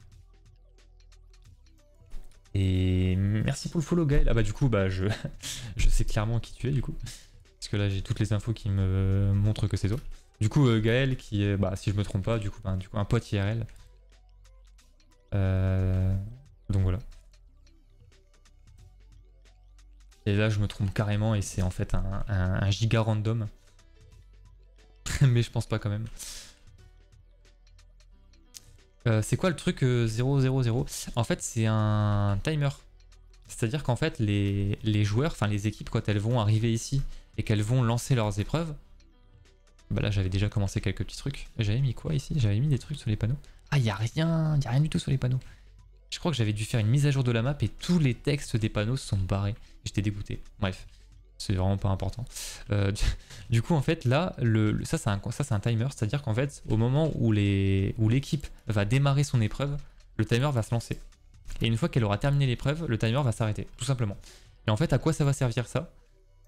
Et merci pour le follow Gaël. Ah bah du coup bah je sais clairement qui tu es du coup. Parce que là j'ai toutes les infos qui me montrent que c'est toi. Du coup Gaël qui est, bah si je me trompe pas, du coup un pote IRL. Donc voilà. Et là je me trompe carrément et c'est en fait un giga random. Mais je pense pas quand même. C'est quoi le truc 000? En fait c'est un timer. C'est-à-dire qu'en fait les joueurs, enfin les équipes quand elles vont arriver ici et qu'elles vont lancer leurs épreuves, bah là j'avais déjà commencé quelques petits trucs. J'avais mis quoi ici? J'avais mis des trucs sur les panneaux. Ah y a rien du tout sur les panneaux. Je crois que j'avais dû faire une mise à jour de la map et tous les textes des panneaux se sont barrés. J'étais dégoûté. Bref, c'est vraiment pas important. Du coup en fait là, ça c'est un timer, c'est-à-dire qu'en fait au moment où l'équipe va démarrer son épreuve, le timer va se lancer. Et une fois qu'elle aura terminé l'épreuve, le timer va s'arrêter, tout simplement. Et en fait à quoi ça va servir ça?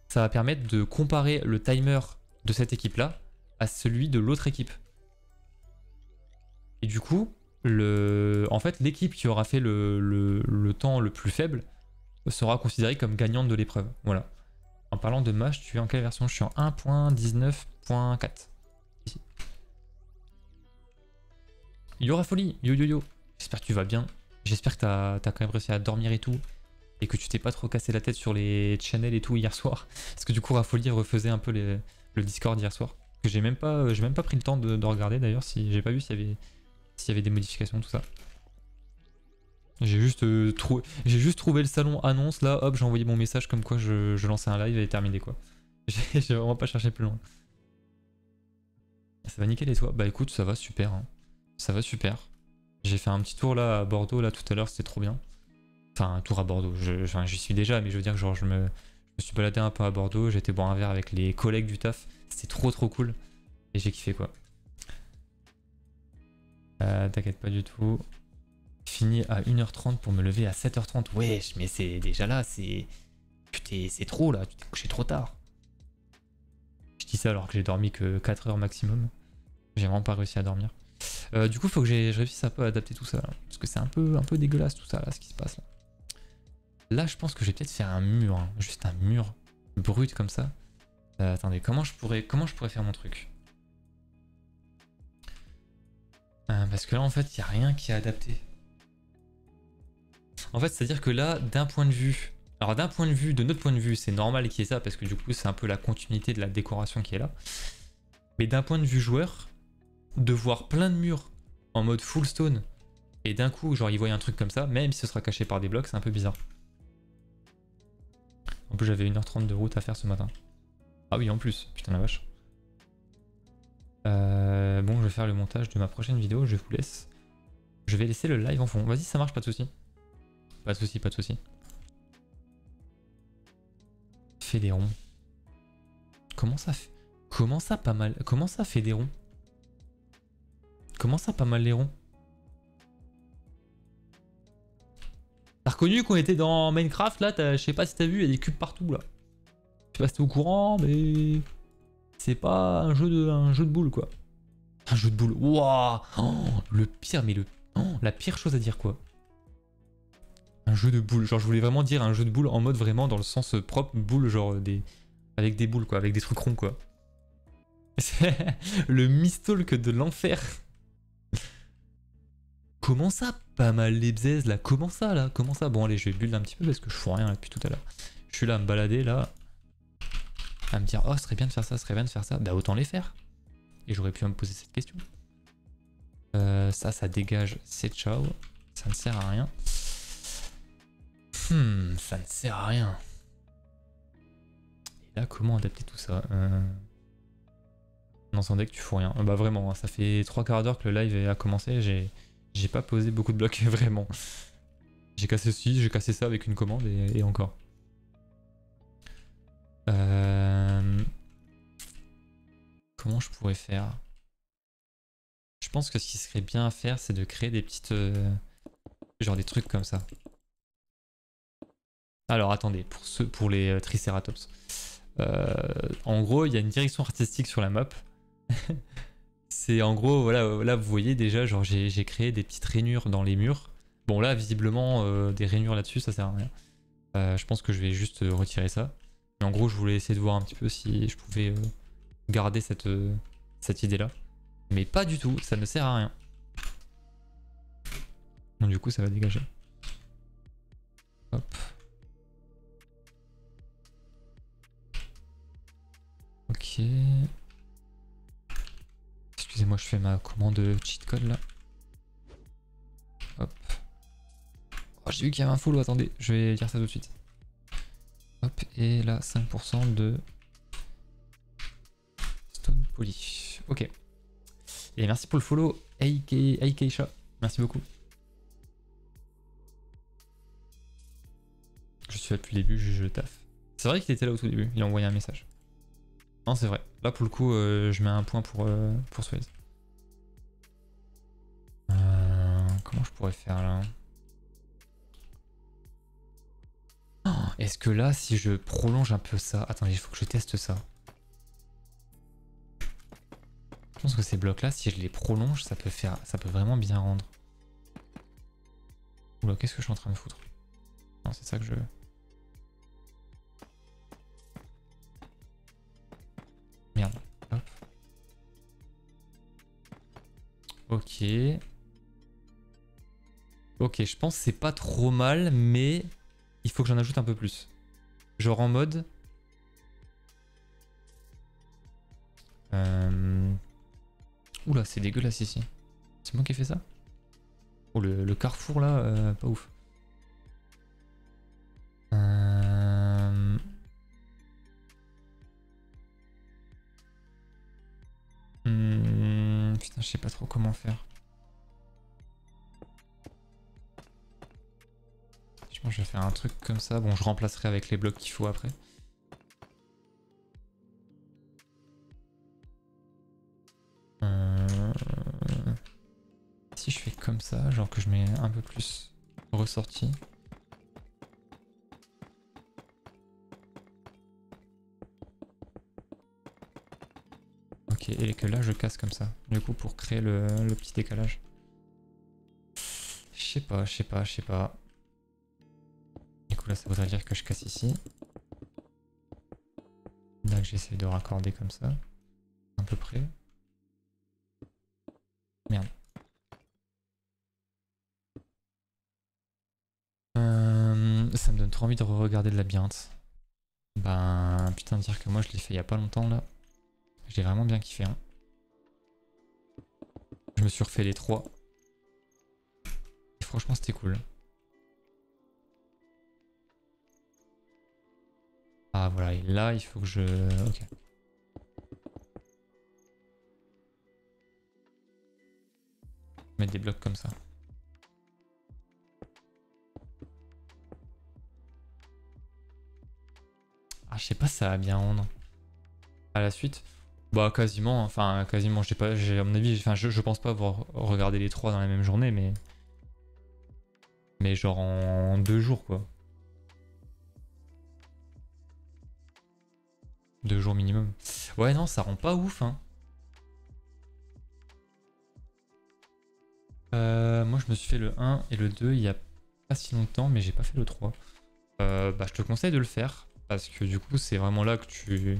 Ça va permettre de comparer le timer de cette équipe là à celui de l'autre équipe. Et du coup, en fait, l'équipe qui aura fait le temps le plus faible sera considérée comme gagnante de l'épreuve. Voilà. En parlant de match, tu es en quelle version? Je suis en 1.19.4. Ici. Yo Rafoli, yo yo yo. J'espère que tu vas bien. J'espère que t'as quand même réussi à dormir et tout. Et que tu t'es pas trop cassé la tête sur les channels et tout hier soir. Parce que du coup, Rafoli refaisait un peu le Discord hier soir. Que j'ai même pas pris le temps de regarder d'ailleurs. Si j'ai pas vu s'il y avait des modifications, tout ça. J'ai juste, trouvé le salon annonce là, hop, j'ai envoyé mon message comme quoi je lançais un live et terminé quoi. J'ai vraiment pas cherché plus loin. Ça va nickel et toi? Bah écoute, ça va super. Hein. Ça va super. J'ai fait un petit tour là à Bordeaux là tout à l'heure, c'était trop bien. Enfin, un tour à Bordeaux, j'y suis déjà, mais je veux dire que genre je me suis baladé un peu à Bordeaux, j'ai été boire un verre avec les collègues du taf, c'était trop cool. Et j'ai kiffé quoi. T'inquiète pas du tout. Fini à 1h30 pour me lever à 7h30. Wesh, mais c'est déjà là, c'est trop là, tu t'es couché trop tard. Je dis ça alors que j'ai dormi que 4 heures maximum. J'ai vraiment pas réussi à dormir. Du coup, faut que je réussisse un peu à adapter tout ça. Là, parce que c'est un peu dégueulasse tout ça là, ce qui se passe là. Là, je pense que je vais peut-être faire un mur, hein, juste un mur brut comme ça. Attendez, comment je pourrais faire mon truc? Parce que là, en fait, il n'y a rien qui est adapté. En fait, c'est-à-dire que là, d'un point de vue... Alors d'un point de vue, de notre point de vue, c'est normal qu'il y ait ça, parce que du coup, c'est un peu la continuité de la décoration qui est là. Mais d'un point de vue joueur, de voir plein de murs en mode full stone, et d'un coup, genre, ils voient un truc comme ça, même si ce sera caché par des blocs, c'est un peu bizarre. En plus, j'avais 1h30 de route à faire ce matin. Ah oui, en plus, putain la vache. Bon, je vais faire le montage de ma prochaine vidéo, je vous laisse. Je vais laisser le live en fond. Vas-y, ça marche, pas de soucis. Pas de soucis, pas de soucis. Fait des ronds. Comment ça fait? Comment ça pas mal? Comment ça fait des ronds? Comment ça pas mal les ronds? T'as reconnu qu'on était dans Minecraft là? Je sais pas si t'as vu, il y a des cubes partout là. Je sais pas si t'es au courant, mais c'est pas un jeu de boules quoi. Un jeu de boules. Waouh, oh, le pire, mais la pire chose à dire quoi. Un jeu de boules. Genre je voulais vraiment dire un jeu de boules en mode vraiment dans le sens propre boule, genre avec des boules quoi, avec des trucs ronds quoi. Le mistalk de l'enfer. Comment ça pas mal les bzaises là? Comment ça là? Comment ça? Bon allez, je vais build un petit peu parce que je fous rien là, depuis tout à l'heure. Je suis là à me balader là, à me dire oh ce serait bien de faire ça, ce serait bien de faire ça. Bah autant les faire. Et j'aurais pu me poser cette question. Ça dégage, c'est ciao. Ça ne sert à rien. Ça ne sert à rien. Et là, comment adapter tout ça Non, sans deck, tu fous rien. Bah vraiment, hein, ça fait 3 quarts d'heure que le live a commencé. J'ai pas posé beaucoup de blocs, vraiment. J'ai cassé ceci, j'ai cassé ça avec une commande et encore. Comment je pourrais faire? Je pense que ce qui serait bien à faire, c'est de créer des petites... genre des trucs comme ça. Alors attendez, pour les Triceratops. En gros, il y a une direction artistique sur la map. C'est en gros, voilà, là vous voyez déjà, genre j'ai créé des petites rainures dans les murs. Bon là, visiblement, des rainures là-dessus, ça sert à rien. Je pense que je vais juste retirer ça. Mais en gros, je voulais essayer de voir un petit peu si je pouvais garder cette idée-là. Mais pas du tout, ça ne sert à rien. Donc du coup, ça va dégager. Hop. Ok. Excusez-moi, je fais ma commande cheat code là. Hop. Oh, j'ai vu qu'il y avait un follow, attendez, je vais dire ça tout de suite. Hop, et là, 5% de stone poly. Ok. Et merci pour le follow, Aikeisha. Merci beaucoup. Je suis là depuis le début, je taffe. C'est vrai qu'il était là au tout début, il a envoyé un message. Non, c'est vrai. Là, pour le coup, je mets un point pour Suez. Comment je pourrais faire là? Oh, est-ce que là, si je prolonge un peu ça... Attendez, il faut que je teste ça. Je pense que ces blocs-là, si je les prolonge, ça peut vraiment bien rendre. Oula, qu'est-ce que je suis en train de foutre? Non, c'est ça que je veux. Merde. Hop. Ok. Ok, je pense que c'est pas trop mal, mais il faut que j'en ajoute un peu plus. Genre en mode... Oula, c'est dégueulasse ici. C'est moi qui ai fait ça? Oh, le carrefour là, pas ouf. Putain, je sais pas trop comment faire. Je pense que je vais faire un truc comme ça. Bon, je remplacerai avec les blocs qu'il faut après. Si je fais comme ça, genre que je mets un peu plus ressorti. Ok, et que là je casse comme ça. Du coup pour créer le petit décalage. Je sais pas, je sais pas, je sais pas. Du coup là ça voudrait dire que je casse ici. Là que j'essaie de raccorder comme ça. À peu près. Merde. Ça me donne trop envie de re-regarder le labyrinthe. Ben putain de dire que moi je l'ai fait il y a pas longtemps là. J'ai vraiment bien kiffé. Hein. Je me suis refait les 3. Et franchement c'était cool. Ah voilà, et là il faut que je... Ok. Mettre des blocs comme ça. Ah je sais pas si ça va bien rendre. À la suite. Bah quasiment, enfin quasiment, j'ai pas, à mon avis, enfin je pense pas avoir regardé les 3 dans la même journée, mais genre en 2 jours quoi. 2 jours minimum. Ouais non, ça rend pas ouf hein. Moi je me suis fait le 1 et le 2 il y a pas si longtemps, mais j'ai pas fait le 3. Bah je te conseille de le faire, parce que du coup c'est vraiment là que tu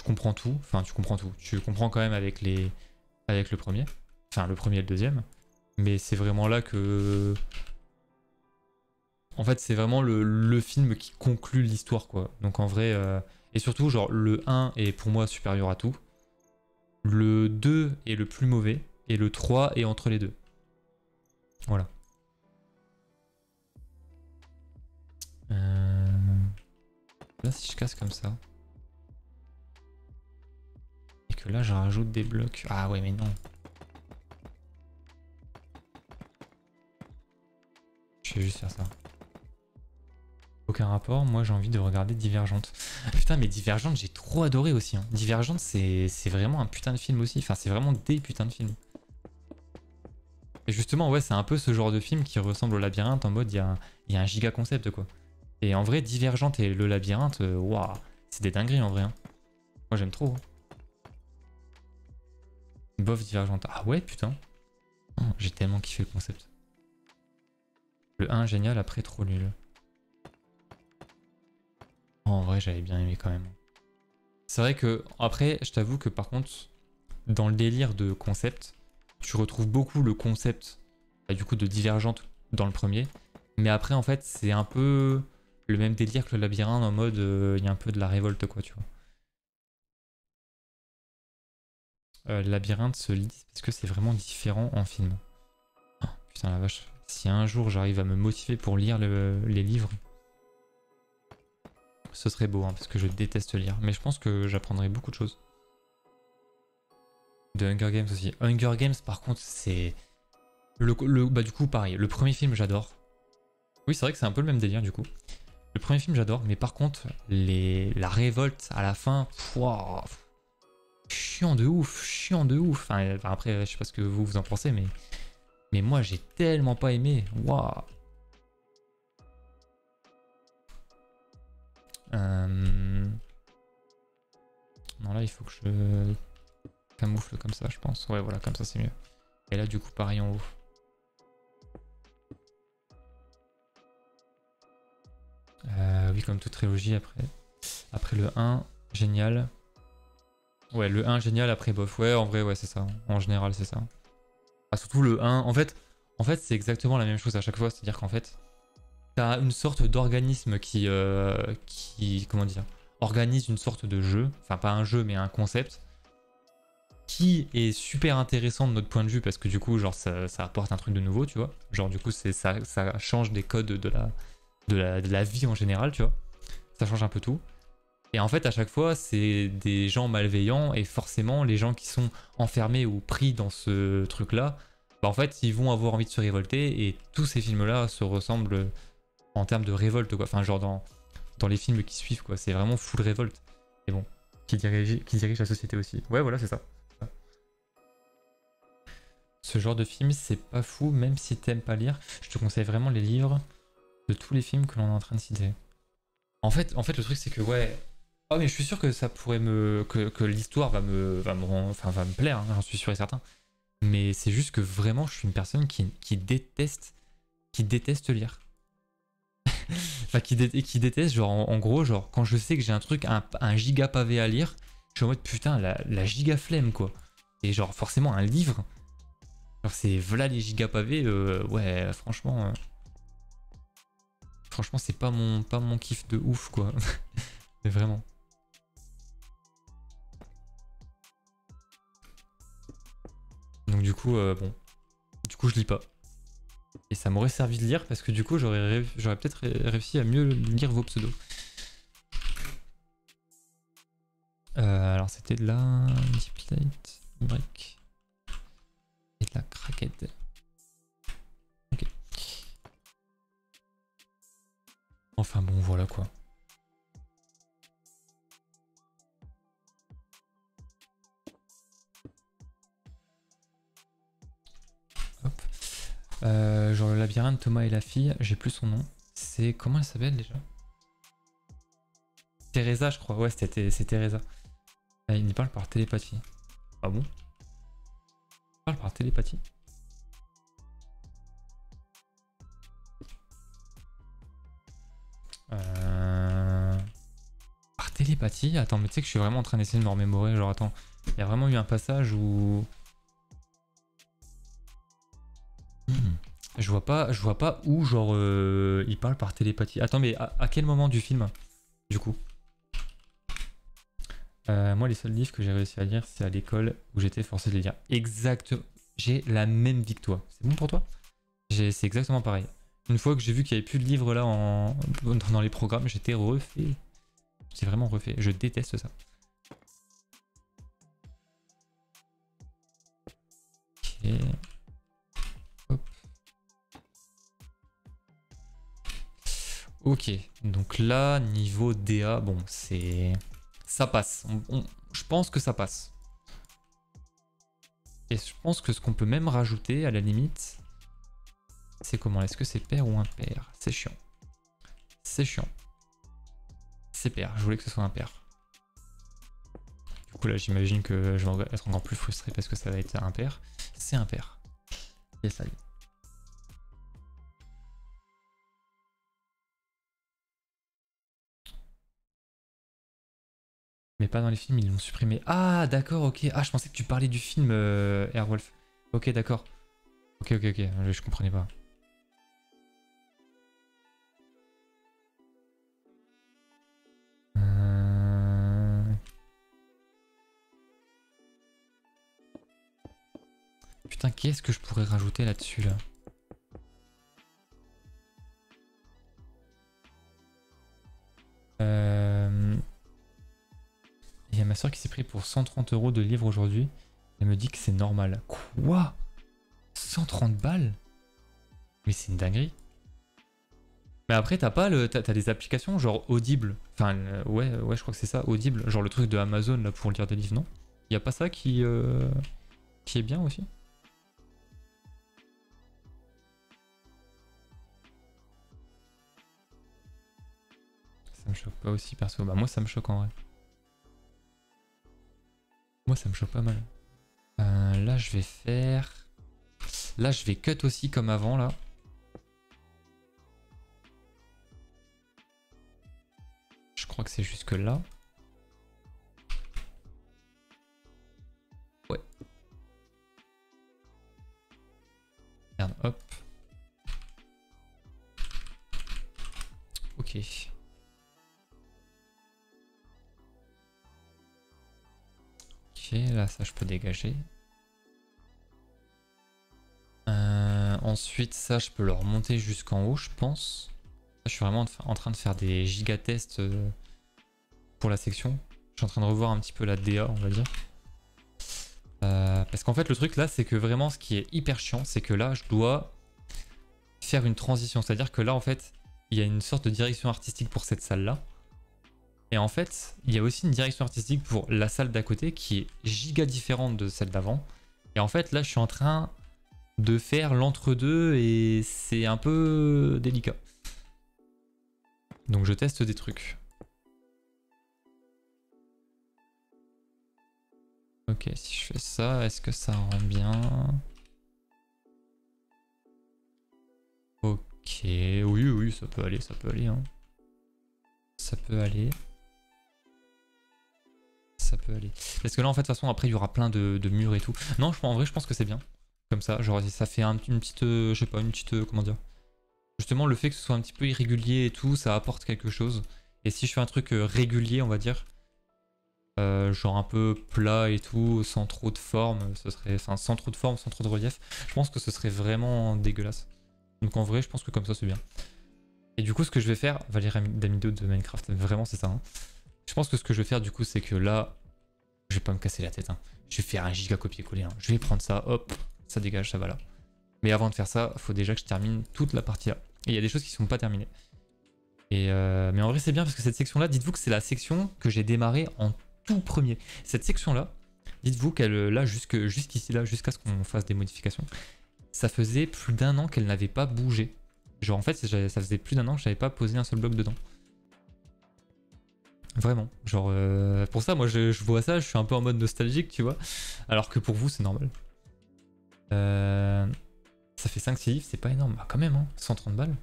comprends tout, enfin tu comprends tout. Tu comprends quand même avec le premier, enfin le premier et le deuxième, mais c'est vraiment là que... En fait, c'est vraiment le film qui conclut l'histoire, quoi. Donc en vrai, et surtout, genre, le 1 est pour moi supérieur à tout. Le 2 est le plus mauvais. Et le 3 est entre les deux. Voilà. Là, si je casse comme ça. Et que là, je rajoute des blocs. Ah ouais, mais non. Je vais juste faire ça. Aucun rapport, moi j'ai envie de regarder Divergente. Putain, mais Divergente, j'ai trop adoré aussi. Hein. Divergente, c'est vraiment un putain de film aussi. Enfin, c'est vraiment des putains de films. Et justement, ouais, c'est un peu ce genre de film qui ressemble au Labyrinthe en mode il y a un giga concept quoi. Et en vrai, Divergente et le Labyrinthe, waouh, c'est des dingueries en vrai. Hein. Moi j'aime trop. Bof Divergente. Ah ouais, putain. Oh, j'ai tellement kiffé le concept. Le 1 génial, après trop nul. Oh, en vrai, j'avais bien aimé quand même. C'est vrai que, après, je t'avoue que par contre, dans le délire de concept, tu retrouves beaucoup le concept bah, du coup de Divergente dans le premier. Mais après, en fait, c'est un peu le même délire que le labyrinthe en mode il y a un peu de la révolte, quoi, tu vois. Le labyrinthe se lit parce que c'est vraiment différent en film. Oh, putain la vache. Si un jour j'arrive à me motiver pour lire les livres, ce serait beau, hein, parce que je déteste lire. Mais je pense que j'apprendrai beaucoup de choses. De Hunger Games aussi. Hunger Games, par contre, c'est... Bah du coup, pareil. Le premier film, j'adore. Oui, c'est vrai que c'est un peu le même délire, du coup. Le premier film, j'adore. Mais par contre, la révolte à la fin... Pouah, chiant de ouf, chiant de ouf. Enfin, après, je sais pas ce que vous en pensez, mais moi, j'ai tellement pas aimé. Waouh. Non, là, il faut que je camoufle comme ça, je pense. Ouais, voilà, comme ça c'est mieux. Et là, du coup, pareil en haut. Oui, comme toute trilogie après. Après le 1, génial. Ouais, le 1, génial, après bof. Ouais, en vrai, ouais, c'est ça. En général, c'est ça. Ah, surtout le 1. En fait c'est exactement la même chose à chaque fois. C'est-à-dire qu'en fait, t'as une sorte d'organisme qui, comment dire, organise une sorte de jeu. Enfin, pas un jeu, mais un concept. Qui est super intéressant de notre point de vue parce que du coup, genre, ça apporte un truc de nouveau, tu vois. Genre, du coup, ça change des codes de la vie en général, tu vois. Ça change un peu tout. Et en fait, à chaque fois, c'est des gens malveillants et forcément, les gens qui sont enfermés ou pris dans ce truc-là, bah en fait, ils vont avoir envie de se révolter et tous ces films-là se ressemblent en termes de révolte, quoi. Enfin, genre dans les films qui suivent, quoi. C'est vraiment full révolte. Et bon, qui dirige la société aussi. Ouais, voilà, c'est ça. Ce genre de film, c'est pas fou, même si t'aimes pas lire. Je te conseille vraiment les livres de tous les films que l'on est en train de citer. En fait, le truc, c'est que, ouais. Oh, mais je suis sûr que ça pourrait me. Que l'histoire va me plaire, hein, j'en suis sûr et certain. Mais c'est juste que vraiment, je suis une personne qui déteste lire. Enfin, qui déteste, genre, en gros, genre, quand je sais que j'ai un truc, un giga pavé à lire, je suis en mode putain, la giga flemme, quoi. Et genre, forcément, un livre, genre, c'est voilà les giga pavés, ouais, franchement. Franchement, c'est pas mon kiff de ouf, quoi. Mais vraiment. Donc, du coup, bon. Du coup, je lis pas. Et ça m'aurait servi de lire parce que du coup, j'aurais peut-être réussi à mieux lire vos pseudos. Alors, c'était de la Deep Light, Break et de la Cracked. Ok. Enfin bon, voilà quoi. Hop. Genre le labyrinthe, Thomas et la fille, j'ai plus son nom. C'est. Comment elle s'appelle déjà? Teresa, je crois. Ouais, c'est Teresa. Il y parle par télépathie. Ah bon? Il parle par télépathie. Par télépathie? Attends, mais tu sais que je suis vraiment en train d'essayer de me remémorer. Genre, attends, il y a vraiment eu un passage où. Je vois pas où, genre, il parle par télépathie. Attends, mais à quel moment du film, du coup? Moi, les seuls livres que j'ai réussi à lire, c'est à l'école où j'étais forcé de les lire. Exactement. J'ai la même vie que toi. C'est bon pour toi? C'est exactement pareil. Une fois que j'ai vu qu'il n'y avait plus de livres là dans les programmes, j'étais refait. J'ai vraiment refait. Je déteste ça. Ok. Hop. Ok. Donc là, niveau DA, bon, c'est. Ça passe. Je pense que ça passe. Et je pense que ce qu'on peut même rajouter à la limite, c'est comment? Est-ce que c'est pair ou impair? C'est chiant. C'est chiant. C'est pair. Je voulais que ce soit impair. Du coup là j'imagine que je vais être encore plus frustré parce que ça va être impair. C'est impair. Et ça y est. Mais pas dans les films, ils l'ont supprimé. Ah d'accord, ok. Ah je pensais que tu parlais du film Airwolf. Ok d'accord. Ok, je comprenais pas. Putain, qu'est-ce que je pourrais rajouter là-dessus là? Il y a ma soeur qui s'est pris pour 130 € de livres aujourd'hui. Elle me dit que c'est normal. Quoi? 130 balles? Mais c'est une dinguerie. Mais après, t'as pas t'as des applications genre Audible. Enfin, ouais, je crois que c'est ça, Audible. Genre le truc de Amazon là pour lire des livres, non? Y a pas ça qui est bien aussi? Ça me choque pas aussi perso. Bah moi ça me choque en vrai. Moi ça me choque pas mal. Là je vais faire... Là je vais cut aussi comme avant là. Je crois que c'est jusque là. Ouais. Merde, hop. Ok. Ok, là ça je peux dégager. Ensuite ça je peux le remonter jusqu'en haut je pense. Là, je suis vraiment en train de faire des giga-tests pour la section. Je suis en train de revoir un petit peu la DA on va dire. Parce qu'en fait le truc là c'est que vraiment ce qui est hyper chiant c'est que là je dois faire une transition. C'est-à-dire que là en fait il y a une sorte de direction artistique pour cette salle là. Et en fait il y a aussi une direction artistique pour la salle d'à côté qui est giga différente de celle d'avant. Et en fait là je suis en train de faire l'entre-deux et c'est un peu délicat. Donc je teste des trucs. Ok, si je fais ça, est-ce que ça rend bien? Ok, oui, ça peut aller, hein. Ça peut aller. Ça peut aller. Parce que là, en fait, de toute façon, après, il y aura plein de murs et tout. Non, en vrai, je pense que c'est bien. Comme ça, genre, ça fait une petite, je sais pas, une petite, comment dire. Justement, le fait que ce soit un petit peu irrégulier et tout, ça apporte quelque chose. Et si je fais un truc régulier, on va dire, genre un peu plat et tout, sans trop de forme, ce serait, enfin, sans trop de forme, sans trop de relief, je pense que ce serait vraiment dégueulasse. Donc en vrai, je pense que comme ça, c'est bien. Et du coup, ce que je vais faire, Valérie Damido de Minecraft, vraiment, c'est ça. Hein. Je pense que ce que je vais faire, du coup, c'est que là, je vais pas me casser la tête. Hein. Je vais faire un giga copier-coller. Hein. Je vais prendre ça, hop, ça dégage, ça va là. Mais avant de faire ça, il faut déjà que je termine toute la partie là. Et il y a des choses qui sont pas terminées. Et mais en vrai, c'est bien parce que cette section-là, dites-vous que c'est la section que j'ai démarrée en tout premier. Cette section-là, dites-vous qu'elle, là, jusqu'ici, là, jusqu'à ce qu'on fasse des modifications, ça faisait plus d'1 an qu'elle n'avait pas bougé. Genre, en fait, ça faisait plus d'1 an que j'avais pas posé un seul bloc dedans. Vraiment. Genre, pour ça, moi, je vois ça, je suis un peu en mode nostalgique, tu vois. Alors que pour vous, c'est normal. Ça fait 5-6 livres, c'est pas énorme. Bah, quand même, hein. 130 balles.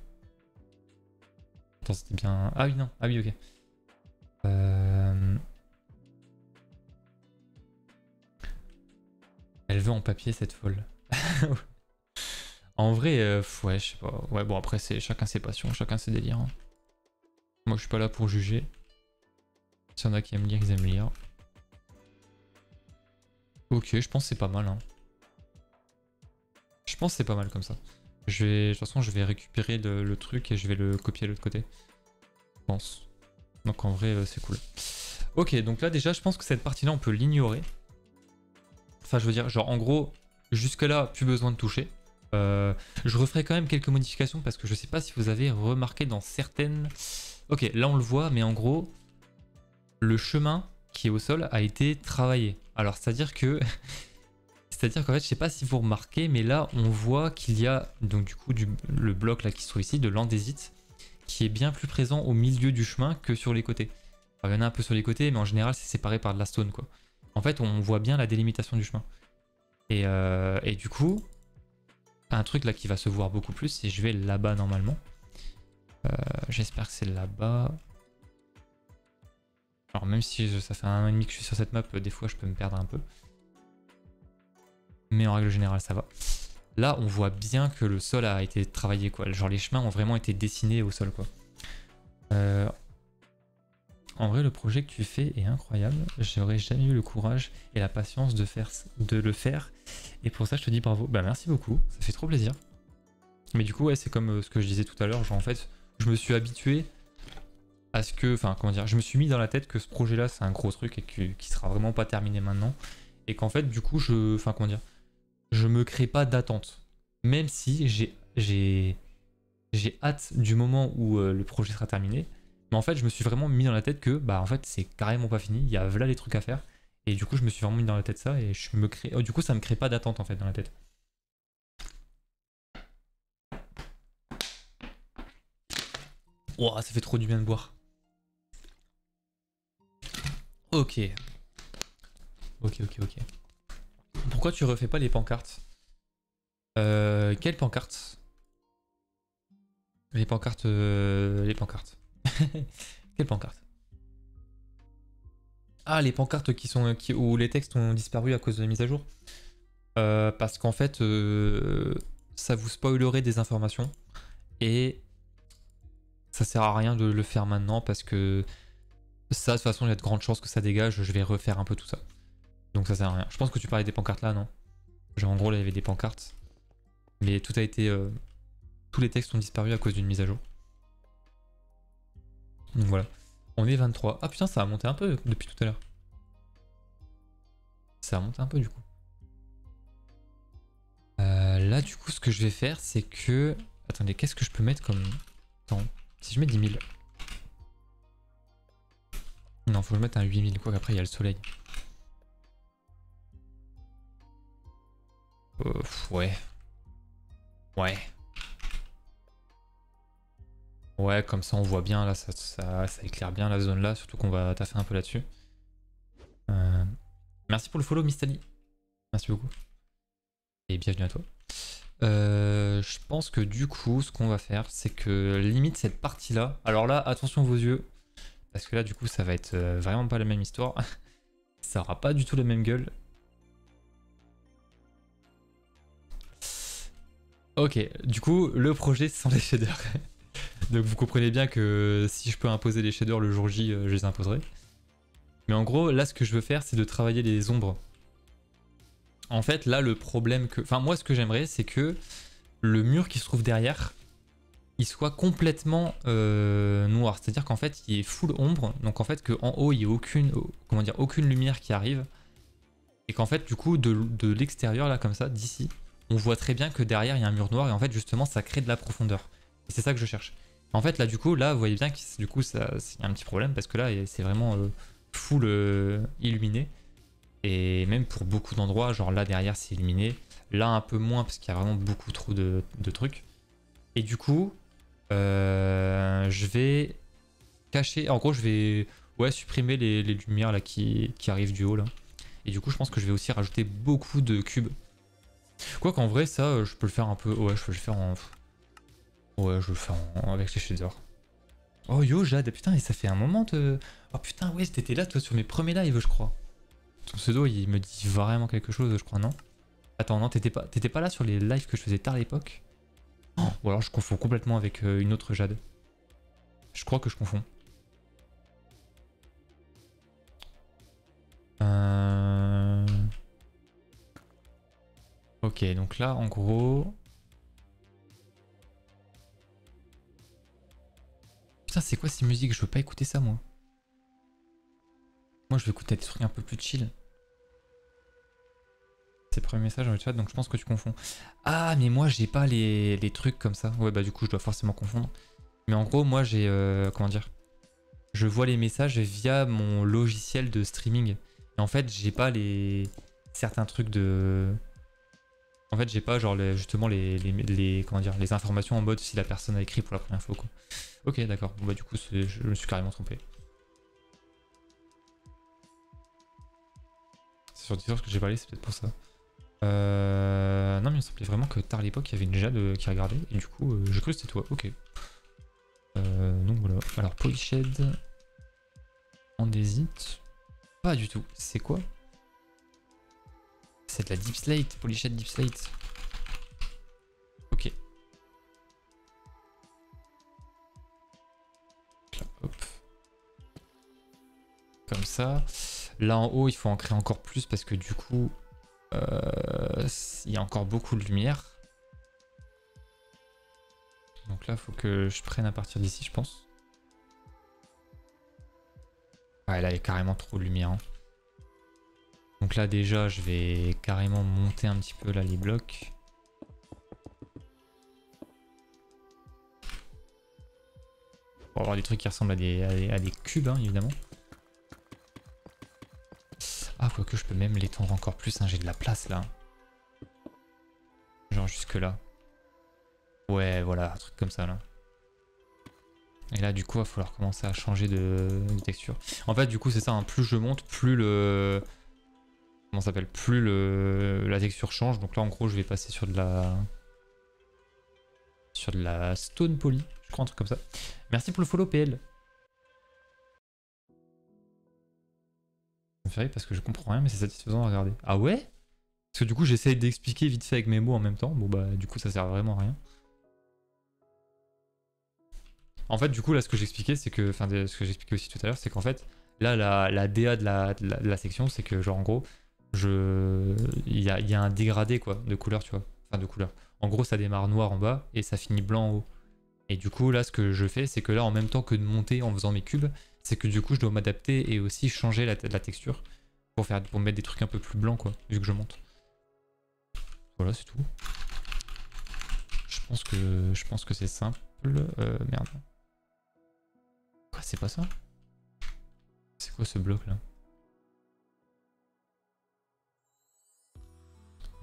Attends, c'était bien... Ah oui, non. Ah oui, ok. Elle veut en papier, cette folle. En vrai, ouais, je sais pas. Ouais, bon, après, c'est chacun ses passions, chacun ses délires. Hein. Moi, je suis pas là pour juger. S'il y en a qui aiment lire, ils aiment lire. Ok, je pense que c'est pas mal. Hein. Je pense que c'est pas mal comme ça. De toute façon, je vais récupérer le truc et je vais le copier de l'autre côté. Je pense. Donc en vrai, c'est cool. Ok, donc là déjà, je pense que cette partie-là, on peut l'ignorer. Enfin, je veux dire, genre en gros, jusque-là, plus besoin de toucher. Je referai quand même quelques modifications parce que je sais pas si vous avez remarqué dans certaines... Ok, là on le voit, mais en gros, le chemin qui est au sol a été travaillé. Alors, c'est-à-dire que... C'est-à-dire qu'en fait, je sais pas si vous remarquez, mais là, on voit qu'il y a donc du coup le bloc là qui se trouve ici, de l'andésite, qui est bien plus présent au milieu du chemin que sur les côtés. Alors, il y en a un peu sur les côtés, mais en général, c'est séparé par de la stone, quoi. En fait, on voit bien la délimitation du chemin. Et du coup, un truc là qui va se voir beaucoup plus, c'est je vais là-bas normalement. J'espère que c'est là-bas. Alors même si ça fait 1 an et demi que je suis sur cette map, des fois je peux me perdre un peu. Mais en règle générale ça va. Là on voit bien que le sol a été travaillé quoi. Genre les chemins ont vraiment été dessinés au sol quoi. En vrai le projet que tu fais est incroyable. J'aurais jamais eu le courage et la patience de le faire. Et pour ça je te dis bravo. Bah merci beaucoup, ça fait trop plaisir. Mais du coup ouais c'est comme ce que je disais tout à l'heure. Genre en fait je me suis habitué à ce que, enfin comment dire, je me suis mis dans la tête que ce projet là c'est un gros truc et qui sera vraiment pas terminé maintenant. Et qu'en fait du coup enfin comment dire, je me crée pas d'attente. Même si j'ai hâte du moment où le projet sera terminé. Mais en fait, je me suis vraiment mis dans la tête que, bah en fait, c'est carrément pas fini. Il y a là les trucs à faire. Et du coup, je me suis vraiment mis dans la tête ça et je me crée. Du coup, ça me crée pas d'attente en fait dans la tête. Ouah, ça fait trop du bien de boire. Ok. Ok. Pourquoi tu refais pas les pancartes? Quelles pancartes? Les pancartes... Les pancartes. Quelles pancartes? Ah, les pancartes où les textes ont disparu à cause de la mise à jour. Parce qu'en fait, ça vous spoilerait des informations. Et ça sert à rien de le faire maintenant parce que ça, de toute façon, il y a de grandes chances que ça dégage. Je vais refaire un peu tout ça. Donc ça sert à rien. Je pense que tu parlais des pancartes là, non? Genre en gros, là, il y avait des pancartes. Mais tout a été... tous les textes ont disparu à cause d'une mise à jour. Donc voilà. On est 23. Ah putain, ça a monté un peu depuis tout à l'heure. Ça a monté un peu du coup. Là, du coup, ce que je vais faire, c'est que... Attendez, qu'est-ce que je peux mettre comme temps? Si je mets 10 000. Non, faut que je mette un 8000, quoi qu'après, il y a le soleil. Ouais. Ouais. Ouais, comme ça, on voit bien, là, ça éclaire bien la zone là, surtout qu'on va taffer un peu là-dessus. Merci pour le follow, Mistali. Merci beaucoup. Et bienvenue à toi. Je pense que du coup, ce qu'on va faire, c'est que limite cette partie-là... Alors là, attention vos yeux, parce que là, du coup, ça va être vraiment pas la même histoire. Ça aura pas du tout la même gueule. Ok, du coup, le projet, c'est sans les shaders. Donc vous comprenez bien que si je peux imposer les shaders le jour J, je les imposerai. Mais en gros, là, ce que je veux faire, c'est de travailler les ombres. En fait, là, le problème que... Enfin, moi, ce que j'aimerais, c'est que le mur qui se trouve derrière, il soit complètement noir. C'est-à-dire qu'en fait, il est full ombre. Donc en fait, qu'en haut, il n'y ait aucune, comment dire, aucune lumière qui arrive. Et qu'en fait, du coup, de l'extérieur, là, comme ça, d'ici, on voit très bien que derrière, il y a un mur noir. Et en fait, justement, ça crée de la profondeur. Et c'est ça que je cherche. En fait, là, du coup, là, vous voyez bien qu'il du coup, y a un petit problème. Parce que là, c'est vraiment full illuminé. Et même pour beaucoup d'endroits, genre là derrière c'est illuminé, là un peu moins parce qu'il y a vraiment beaucoup trop de trucs. Et du coup, je vais cacher, en gros je vais supprimer les lumières là qui arrivent du haut là. Et du coup je pense que je vais aussi rajouter beaucoup de cubes. Quoi qu'en vrai ça je peux le faire un peu, ouais je peux le faire en... Ouais je vais le faire avec les shaders. Oh yo Jade, putain et ça fait un moment de... Oh putain ouais t'étais là toi sur mes premiers lives je crois. Ton pseudo il me dit vraiment quelque chose je crois non? Attends non t'étais pas là sur les lives que je faisais tard à l'époque? Oh, ou alors je confonds complètement avec une autre Jade. Je crois que je confonds. Ok donc là en gros... Putain c'est quoi ces musiques? Je veux pas écouter ça moi. Moi je veux écouter des trucs un peu plus chill. C'est le premier message dans le chat, donc je pense que tu confonds. Ah, mais moi j'ai pas les trucs comme ça. Ouais, bah du coup je dois forcément confondre. Mais en gros, moi j'ai... comment dire? Je vois les messages via mon logiciel de streaming. Et en fait, j'ai pas certains trucs de... En fait, j'ai pas genre justement comment dire, les informations en mode si la personne a écrit pour la première fois quoi. Ok, d'accord. Bon, bah du coup, je me suis carrément trompé. C'est sur Discord que j'ai parlé, c'est peut-être pour ça. Non mais il me semblait vraiment que tard à l'époque il y avait une Jade qui regardait et du coup j'ai cru que c'était toi, ok. Donc voilà, alors Polyshed, Andésite, pas du tout, c'est quoi? C'est de la Deep Slate, Polyshed Deep Slate. Ok. Là, hop. Comme ça. Là en haut il faut en créer encore plus parce que du coup... il y a encore beaucoup de lumière. Donc là, il faut que je prenne à partir d'ici, je pense. Ouais, là, il y a carrément trop de lumière. Hein. Donc là, déjà, je vais carrément monter un petit peu là les blocs. Pour avoir des trucs qui ressemblent à des cubes, hein, évidemment. Ah, quoique je peux même l'étendre encore plus, hein, j'ai de la place là. Genre jusque là. Ouais, voilà, un truc comme ça là. Et là, du coup, il va falloir commencer à changer de texture. En fait, du coup, c'est ça, hein, plus je monte, plus le... comment ça s'appelle, plus la texture change. Donc là en gros je vais passer sur de la stone poly, je crois un truc comme ça. Merci pour le follow PL. Ça me fait rire parce que je comprends rien mais c'est satisfaisant à regarder. Ah ouais? Parce que du coup j'essaye d'expliquer vite fait avec mes mots en même temps. Bon bah du coup ça sert vraiment à rien. En fait du coup là ce que j'expliquais c'est que, enfin ce que j'expliquais aussi tout à l'heure c'est qu'en fait là la DA de la section c'est que genre en gros il y a un dégradé quoi de couleur tu vois. Enfin de couleur. En gros ça démarre noir en bas et ça finit blanc en haut. Et du coup là ce que je fais c'est que là en même temps que de monter en faisant mes cubes, c'est que du coup je dois m'adapter et aussi changer la texture pour mettre des trucs un peu plus blancs quoi, vu que je monte. Voilà c'est tout. Je pense que c'est simple. Merde. Quoi c'est pas ça? C'est quoi ce bloc là?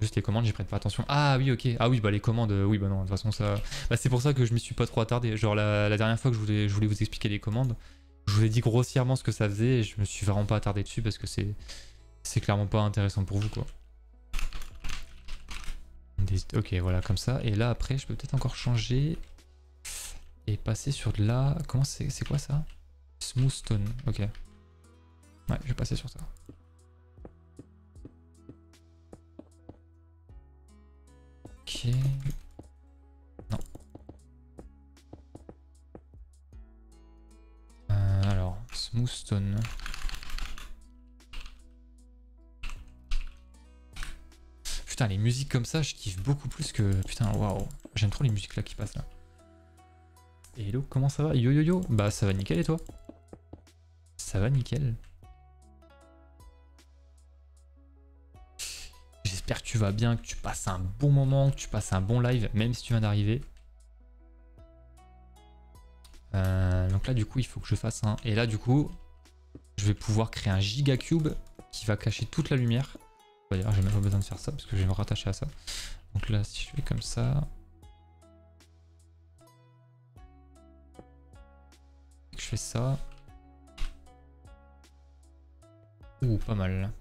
Juste les commandes, j'y prête pas attention. Ah oui, ok. Ah oui, bah les commandes, oui, bah non, de toute façon, ça. Bah, c'est pour ça que je m'y suis pas trop attardé. Genre, la dernière fois que je voulais vous expliquer les commandes, je vous ai dit grossièrement ce que ça faisait et je me suis vraiment pas attardé dessus parce que c'est clairement pas intéressant pour vous, quoi. Ok, voilà, comme ça. Et là, après, je peux peut-être encore changer et passer sur de la. Comment c'est quoi ça? Smooth Stone, ok. Ouais, je vais passer sur ça. Ok. Non. Alors, Smooth Stone. Putain, les musiques comme ça, je kiffe beaucoup plus que... Putain, waouh. J'aime trop les musiques là qui passent là. Hello, comment ça va? Yo yo yo. Bah ça va nickel et toi? Ça va nickel. J'espère que tu vas bien, que tu passes un bon moment, que tu passes un bon live, même si tu viens d'arriver. Donc là du coup il faut que je fasse un... Et là du coup, je vais pouvoir créer un gigacube qui va cacher toute la lumière. D'ailleurs j'ai même pas besoin de faire ça parce que je vais me rattacher à ça. Donc là si je fais comme ça... Je fais ça... Ouh, pas mal.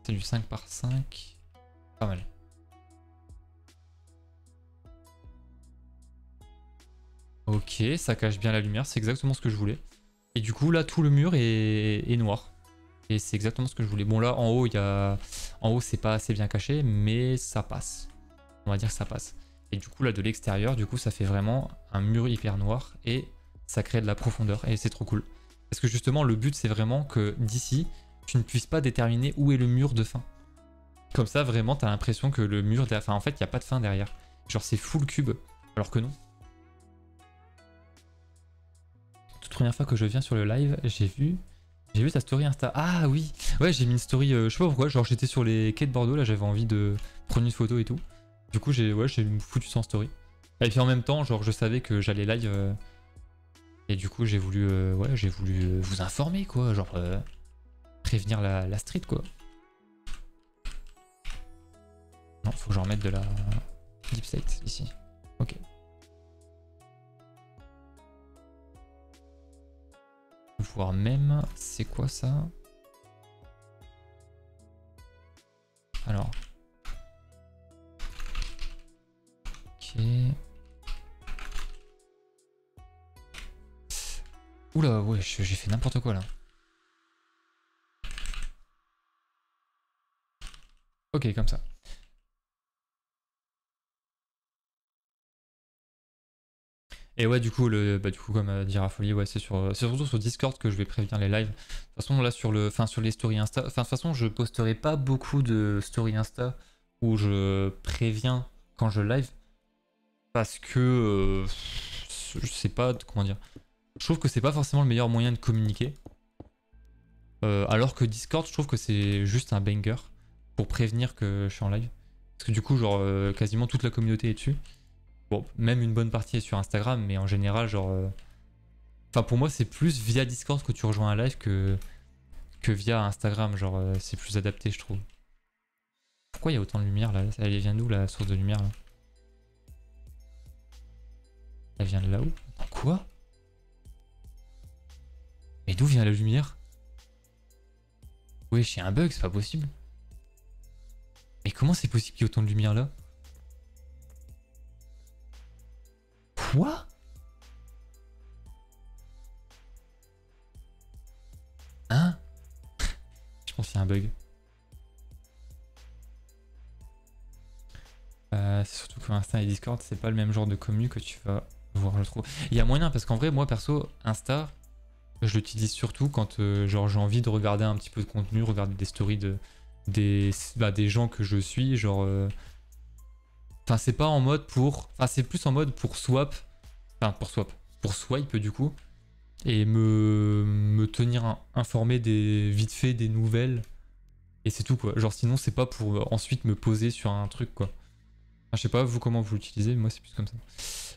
C'est du 5 par 5. Pas mal. Ok, ça cache bien la lumière, c'est exactement ce que je voulais. Et du coup, là, tout le mur est noir. Et c'est exactement ce que je voulais. Bon, là, en haut, c'est pas assez bien caché, mais ça passe. On va dire que ça passe. Et du coup, là, de l'extérieur, du coup, ça fait vraiment un mur hyper noir et ça crée de la profondeur. Et c'est trop cool. Parce que justement, le but, c'est vraiment que d'ici, tu ne puisses pas déterminer où est le mur de fin. Comme ça, vraiment, t'as l'impression que le mur... Enfin, en fait, il n'y a pas de fin derrière. Genre, c'est full cube, alors que non. Toute première fois que je viens sur le live, j'ai vu ta story Insta. Ah oui, ouais, j'ai mis une story, je sais pas pourquoi, genre j'étais sur les quais de Bordeaux, là j'avais envie de prendre une photo et tout. Du coup, j'ai foutu ça en story. Et puis en même temps, genre je savais que j'allais live et du coup, j'ai voulu vous informer quoi, genre prévenir la street quoi. Non, faut que j'en remette de la deep state ici. Ok. Voire même, c'est quoi ça? Alors. Ok. Oula, ouais, j'ai fait n'importe quoi là. Ok, comme ça. Et ouais, du coup, comme dit Rafoli, ouais, c'est surtout sur Discord que je vais prévenir les lives. De toute façon, là, sur les stories Insta, enfin, de toute façon, je posterai pas beaucoup de stories Insta où je préviens quand je live parce que je sais pas comment dire. Je trouve que c'est pas forcément le meilleur moyen de communiquer. Alors que Discord, je trouve que c'est juste un banger pour prévenir que je suis en live. Parce que du coup, genre, quasiment toute la communauté est dessus. Bon, même une bonne partie est sur Instagram, mais en général, genre... Enfin, pour moi, c'est plus via Discord que tu rejoins un live que via Instagram. Genre, c'est plus adapté, je trouve. Pourquoi il y a autant de lumière, là? Elle vient d'où, la source de lumière, là? Elle vient de là-haut? Quoi? Mais d'où vient la lumière? Oui, j'ai un bug, c'est pas possible. Mais comment c'est possible qu'il y ait autant de lumière là? Quoi? Hein? Je pense qu'il y a un bug. C'est surtout que Insta et Discord, c'est pas le même genre de commu que tu vas voir, je trouve. Il y a moyen, parce qu'en vrai, moi perso, Insta, je l'utilise surtout quand genre j'ai envie de regarder un petit peu de contenu, regarder des stories des gens que je suis, genre. Enfin, c'est pas en mode pour. Enfin, c'est plus en mode pour swap. Enfin, pour swap. Pour swipe du coup. Et me tenir informé vite fait des nouvelles. Et c'est tout quoi. Genre, sinon, c'est pas pour ensuite me poser sur un truc quoi. Enfin, je sais pas, vous comment vous l'utilisez, mais moi c'est plus comme ça.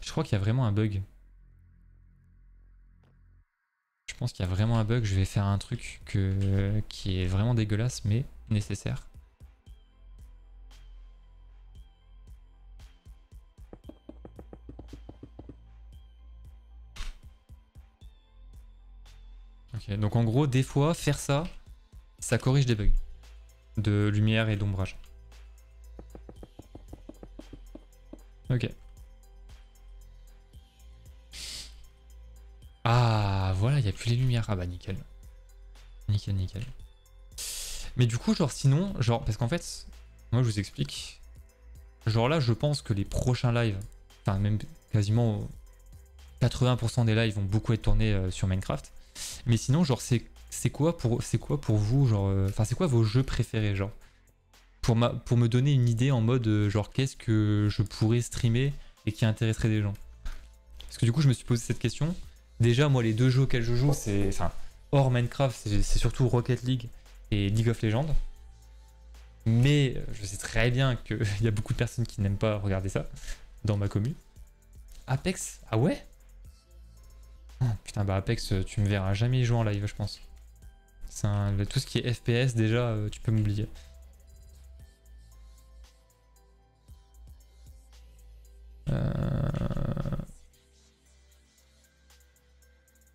Je crois qu'il y a vraiment un bug. Je pense qu'il y a vraiment un bug. Je vais faire un truc qui est vraiment dégueulasse, mais nécessaire. Ok, donc en gros, des fois, faire ça, ça corrige des bugs de lumière et d'ombrage. Ok. Ah, voilà, il n'y a plus les lumières. Ah bah nickel. Nickel, nickel. Mais du coup, genre sinon, genre, parce qu'en fait, moi je vous explique. Genre là, je pense que les prochains lives, enfin même quasiment 80% des lives vont beaucoup être tournés sur Minecraft. Mais sinon, genre, c'est quoi pour vous, genre, enfin, c'est quoi vos jeux préférés, genre, pour me donner une idée en mode, genre, qu'est-ce que je pourrais streamer et qui intéresserait des gens. Parce que du coup, je me suis posé cette question. Déjà, moi, les deux jeux auxquels je joue, c'est, enfin, hors Minecraft, c'est surtout Rocket League et League of Legends. Mais je sais très bien qu'il y a beaucoup de personnes qui n'aiment pas regarder ça dans ma commu. Apex, ah ouais? Oh, putain, bah Apex, tu me verras jamais y jouer en live, je pense. Tout ce qui est FPS, déjà, tu peux m'oublier.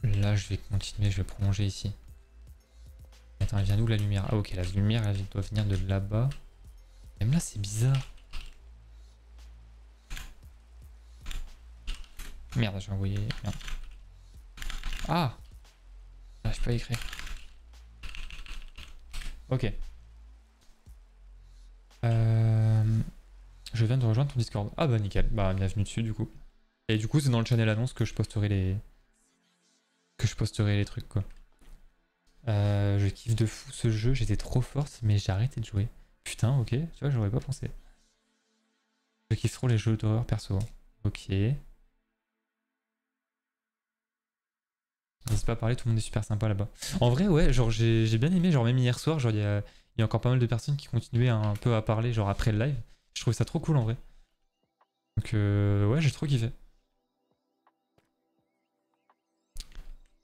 Là, je vais continuer, je vais prolonger ici. Attends, elle vient d'où la lumière? Ah ok, la lumière, elle doit venir de là-bas. Même là, c'est bizarre. Merde, j'ai envoyé... Merde. Ah! J'arrive pas à écrire. Ok. Je viens de rejoindre ton Discord. Ah bah nickel, bah bienvenue dessus du coup. Et du coup, c'est dans le channel annonce que je posterai les... trucs quoi. Je kiffe de fou ce jeu, j'étais trop forte, mais j'ai arrêté de jouer. Putain, ok, tu vois, j'aurais pas pensé. Je kiffe trop les jeux d'horreur perso. Ok. N'hésite pas à parler, tout le monde est super sympa là-bas. En vrai, ouais, genre j'ai bien aimé, genre même hier soir, genre il y a encore pas mal de personnes qui continuaient un peu à parler, genre après le live. Je trouvais ça trop cool en vrai. Donc ouais, j'ai trop kiffé.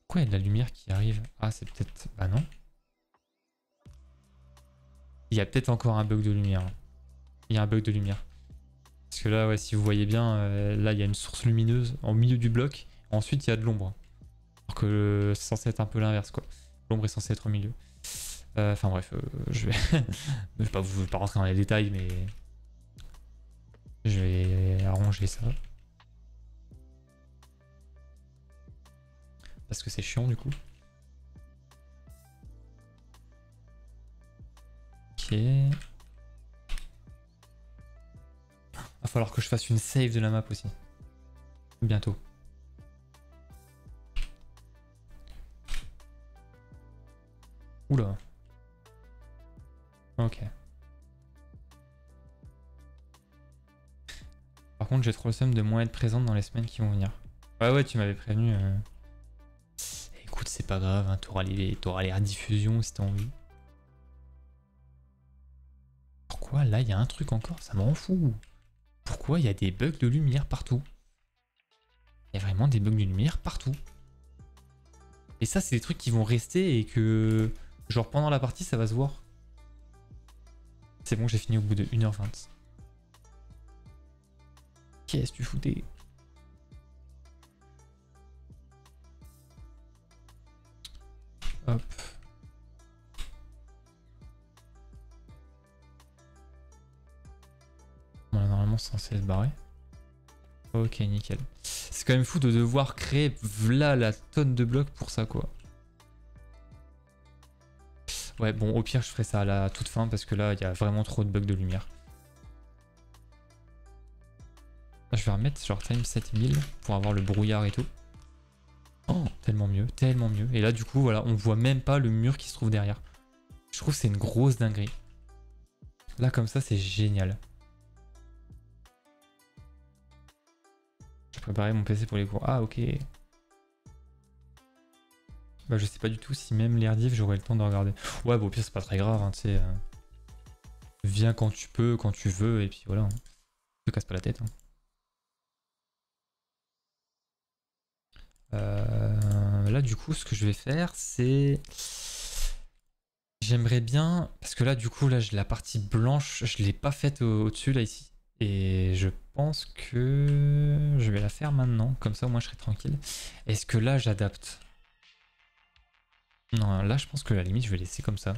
Pourquoi il y a de la lumière qui arrive? Ah, c'est peut-être... Bah non. Il y a peut-être encore un bug de lumière. Il y a un bug de lumière. Parce que là, ouais, si vous voyez bien, là, il y a une source lumineuse en milieu du bloc. Ensuite, il y a de l'ombre. Alors que c'est censé être un peu l'inverse, quoi. L'ombre est censée être au milieu. Enfin bref, je vais... je vais pas rentrer dans les détails, mais... Je vais arranger ça. Parce que c'est chiant, du coup. Ok. Va falloir que je fasse une save de la map aussi. Bientôt. Oula. Ok. Par contre, j'ai trop le seum de moins être présente dans les semaines qui vont venir. Ouais, ouais, tu m'avais prévenu. Écoute, c'est pas grave, hein, t'auras les rediffusions si t'as envie. Pourquoi là, il y a un truc encore? Ça me rend fou. Pourquoi il y a des bugs de lumière partout? Il y a vraiment des bugs de lumière partout. Et ça, c'est des trucs qui vont rester et que... Genre pendant la partie, ça va se voir. C'est bon, j'ai fini au bout de 1h20. Qu'est-ce que tu foutais? Hop. censés se barrer. Ok, nickel. C'est quand même fou de devoir créer v'là la tonne de blocs pour ça, quoi. Ouais, bon, au pire, je ferai ça à la toute fin parce que là, il y a vraiment trop de bugs de lumière. Là, je vais remettre genre time 7000 pour avoir le brouillard et tout. Oh, tellement mieux, tellement mieux. Et là, du coup, voilà, on voit même pas le mur qui se trouve derrière. Je trouve que c'est une grosse dinguerie. Là, comme ça, c'est génial. J'ai préparé mon PC pour les cours. Ah, ok. Bah, je sais pas du tout si même l'air div, j'aurai le temps de regarder. Ouais, bon, au pire, c'est pas très grave, hein, tu sais. Viens quand tu peux, quand tu veux, et puis voilà. Hein. Ne te casse pas la tête. Hein. Là, du coup, ce que je vais faire, c'est... J'aimerais bien... Parce que là, du coup, là, la partie blanche, je l'ai pas faite au-dessus, là, ici. Et je pense que... Je vais la faire maintenant. Comme ça, au moins, je serai tranquille. Est-ce que là, j'adapte? Non, là, je pense que la limite, je vais laisser comme ça.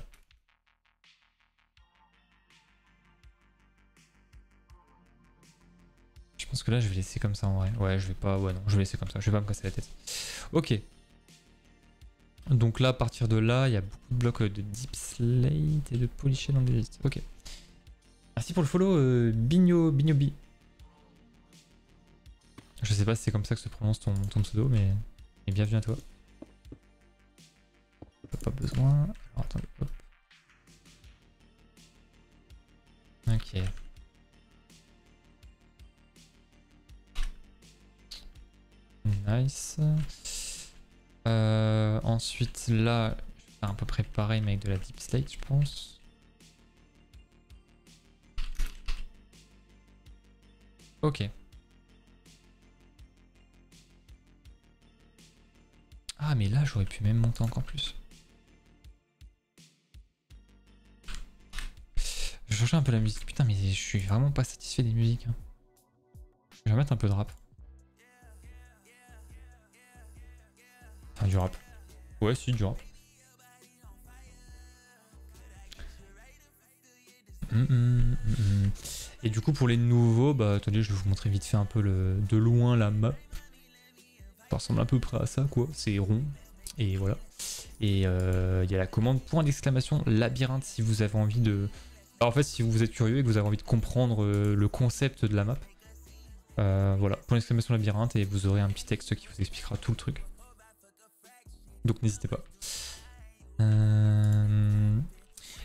Je pense que là, je vais laisser comme ça, en vrai. Ouais, je vais pas... Ouais, non, je vais laisser comme ça. Je vais pas me casser la tête. Ok. Donc là, à partir de là, il y a beaucoup de blocs de deep slate et de polisher dans des listes. Ok. Merci pour le follow, Bignobi. Je sais pas si c'est comme ça que se prononce ton pseudo, mais bienvenue à toi. Pas besoin. Alors attendez, hop. Ok. Nice. Ensuite, là, je vais faire à peu près pareil, mais avec de la deep slate, je pense. Ok. Ah, mais là, j'aurais pu même monter encore plus. Je change un peu la musique. Putain, mais je suis vraiment pas satisfait des musiques. Hein. Je vais mettre un peu de rap. Enfin, du rap. Ouais, si, du rap. Et du coup, pour les nouveaux, bah attendez, je vais vous montrer vite fait un peu de loin la map. Ça ressemble à peu près à ça, quoi. C'est rond. Et voilà. Et il y a la commande point d'exclamation labyrinthe si vous avez envie de... Alors, en fait, si vous êtes curieux et que vous avez envie de comprendre le concept de la map, voilà, point d'exclamation labyrinthe et vous aurez un petit texte qui vous expliquera tout le truc. Donc n'hésitez pas.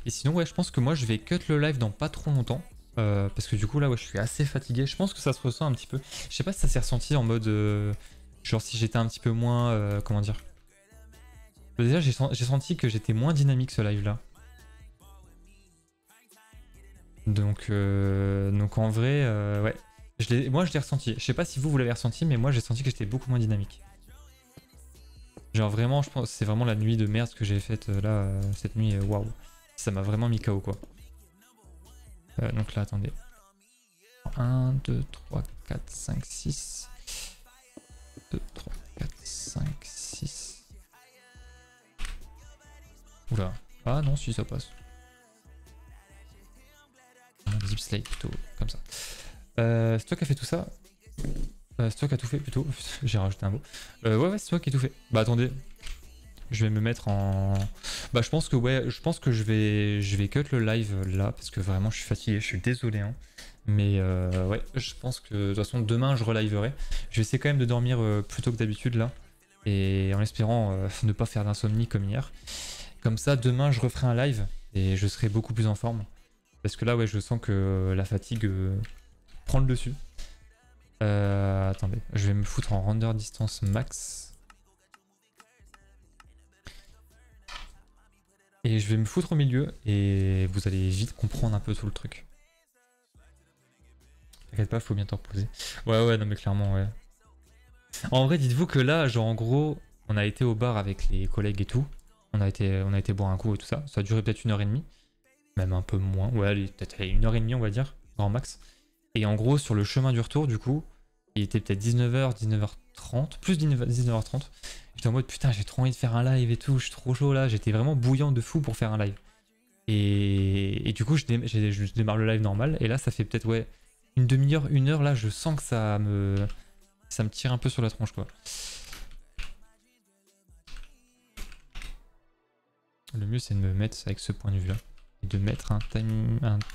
Et sinon, ouais, je pense que moi je vais cut le live dans pas trop longtemps. Parce que du coup, là, ouais, je suis assez fatigué. Je pense que ça se ressent un petit peu. Je sais pas si ça s'est ressenti en mode... genre si j'étais un petit peu moins... comment dire? Déjà, j'ai senti que j'étais moins dynamique ce live là. Donc en vrai, ouais. Moi je l'ai ressenti. Je sais pas si vous l'avez ressenti, mais moi j'ai senti que j'étais beaucoup moins dynamique. Genre vraiment, je pense c'est vraiment la nuit de merde que j'ai faite là, cette nuit, waouh. Ça m'a vraiment mis KO quoi. Donc là, attendez. 1, 2, 3, 4, 5, 6. 2, 3, 4, 5, 6. Oula. Ah non, si ça passe. Deep slate plutôt, comme ça. C'est toi qui as fait tout ça? C'est toi qui as tout fait plutôt. J'ai rajouté un mot. Ouais, c'est toi qui as tout fait. Bah attendez. Je vais me mettre en... Bah je pense que ouais, je vais cut le live là parce que vraiment je suis fatigué, je suis désolé hein. Mais ouais, je pense que de toute façon demain je reliverai. Je vais essayer quand même de dormir plus tôt que d'habitude là. Et en espérant ne pas faire d'insomnie comme hier. Comme ça demain je referai un live et je serai beaucoup plus en forme. Parce que là ouais je sens que la fatigue prend le dessus. Attendez, je vais me foutre en render distance max. Et je vais me foutre au milieu et vous allez vite comprendre un peu tout le truc. T'inquiète pas, faut bien te reposer. Ouais, non mais clairement, ouais. En vrai, dites-vous que là, genre en gros, on a été au bar avec les collègues et tout. On a été boire un coup et tout ça. Ça a duré peut-être 1h30. Même un peu moins. Ouais, peut-être 1h30 on va dire, grand max. Et en gros, sur le chemin du retour, du coup, il était peut-être 19h, 19h30, plus 19h30. J'étais en mode putain, j'ai trop envie de faire un live et tout, je suis trop chaud là. J'étais vraiment bouillant de fou pour faire un live. Et du coup, je démarre le live normal. Et là, ça fait peut-être, ouais, une demi-heure, une heure, là, je sens que ça me tire un peu sur la tronche, quoi. Le mieux, c'est de me mettre avec ce point de vue-là. Et de mettre un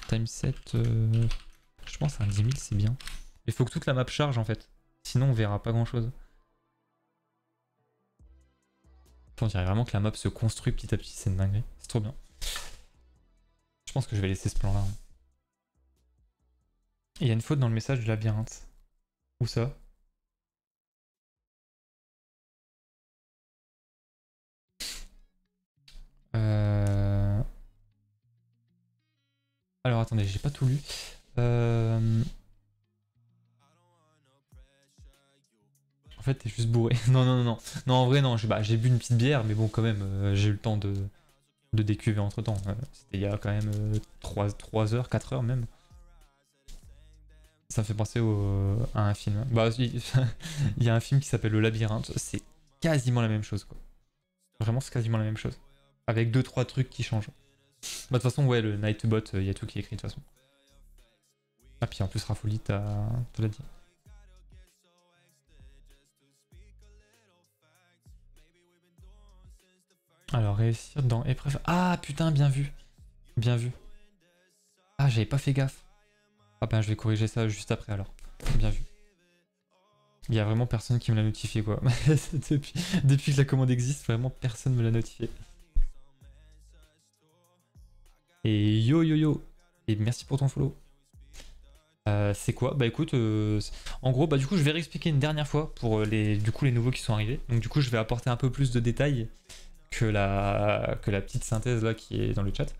time set... je pense un 10 000, c'est bien. Il faut que toute la map charge, en fait. Sinon, on verra pas grand-chose. On dirait vraiment que la map se construit petit à petit, c'est une dinguerie. C'est trop bien. Je pense que je vais laisser ce plan-là. Il y a une faute dans le message du labyrinthe. Où ça? Alors attendez, j'ai pas tout lu. En fait, t'es juste bourré. Non, non, non, non. Non, en vrai, non. J'ai bu une petite bière, mais bon, quand même, j'ai eu le temps de décuver entre temps. C'était il y a quand même 3 heures, 4 heures même. Ça me fait penser à un film. Bah, il y a un film qui s'appelle Le Labyrinthe. C'est quasiment la même chose, quoi. Vraiment, c'est quasiment la même chose. Avec 2-3 trucs qui changent. Bah, de toute façon, ouais, le Nightbot, il y a tout qui est écrit de toute façon. Ah, puis en plus, Raffouli, te l'a dit. Alors, réussir dans épreuve. Ah, putain, bien vu. Bien vu. Ah, j'avais pas fait gaffe. Ah, ben, je vais corriger ça juste après alors. Bien vu. Il y a vraiment personne qui me l'a notifié, quoi. depuis que la commande existe, vraiment personne me l'a notifié. Et yo yo yo. Et merci pour ton follow. C'est quoi? Bah écoute, en gros, bah du coup je vais réexpliquer une dernière fois pour les nouveaux qui sont arrivés. Donc du coup je vais apporter un peu plus de détails que la petite synthèse là qui est dans le chat.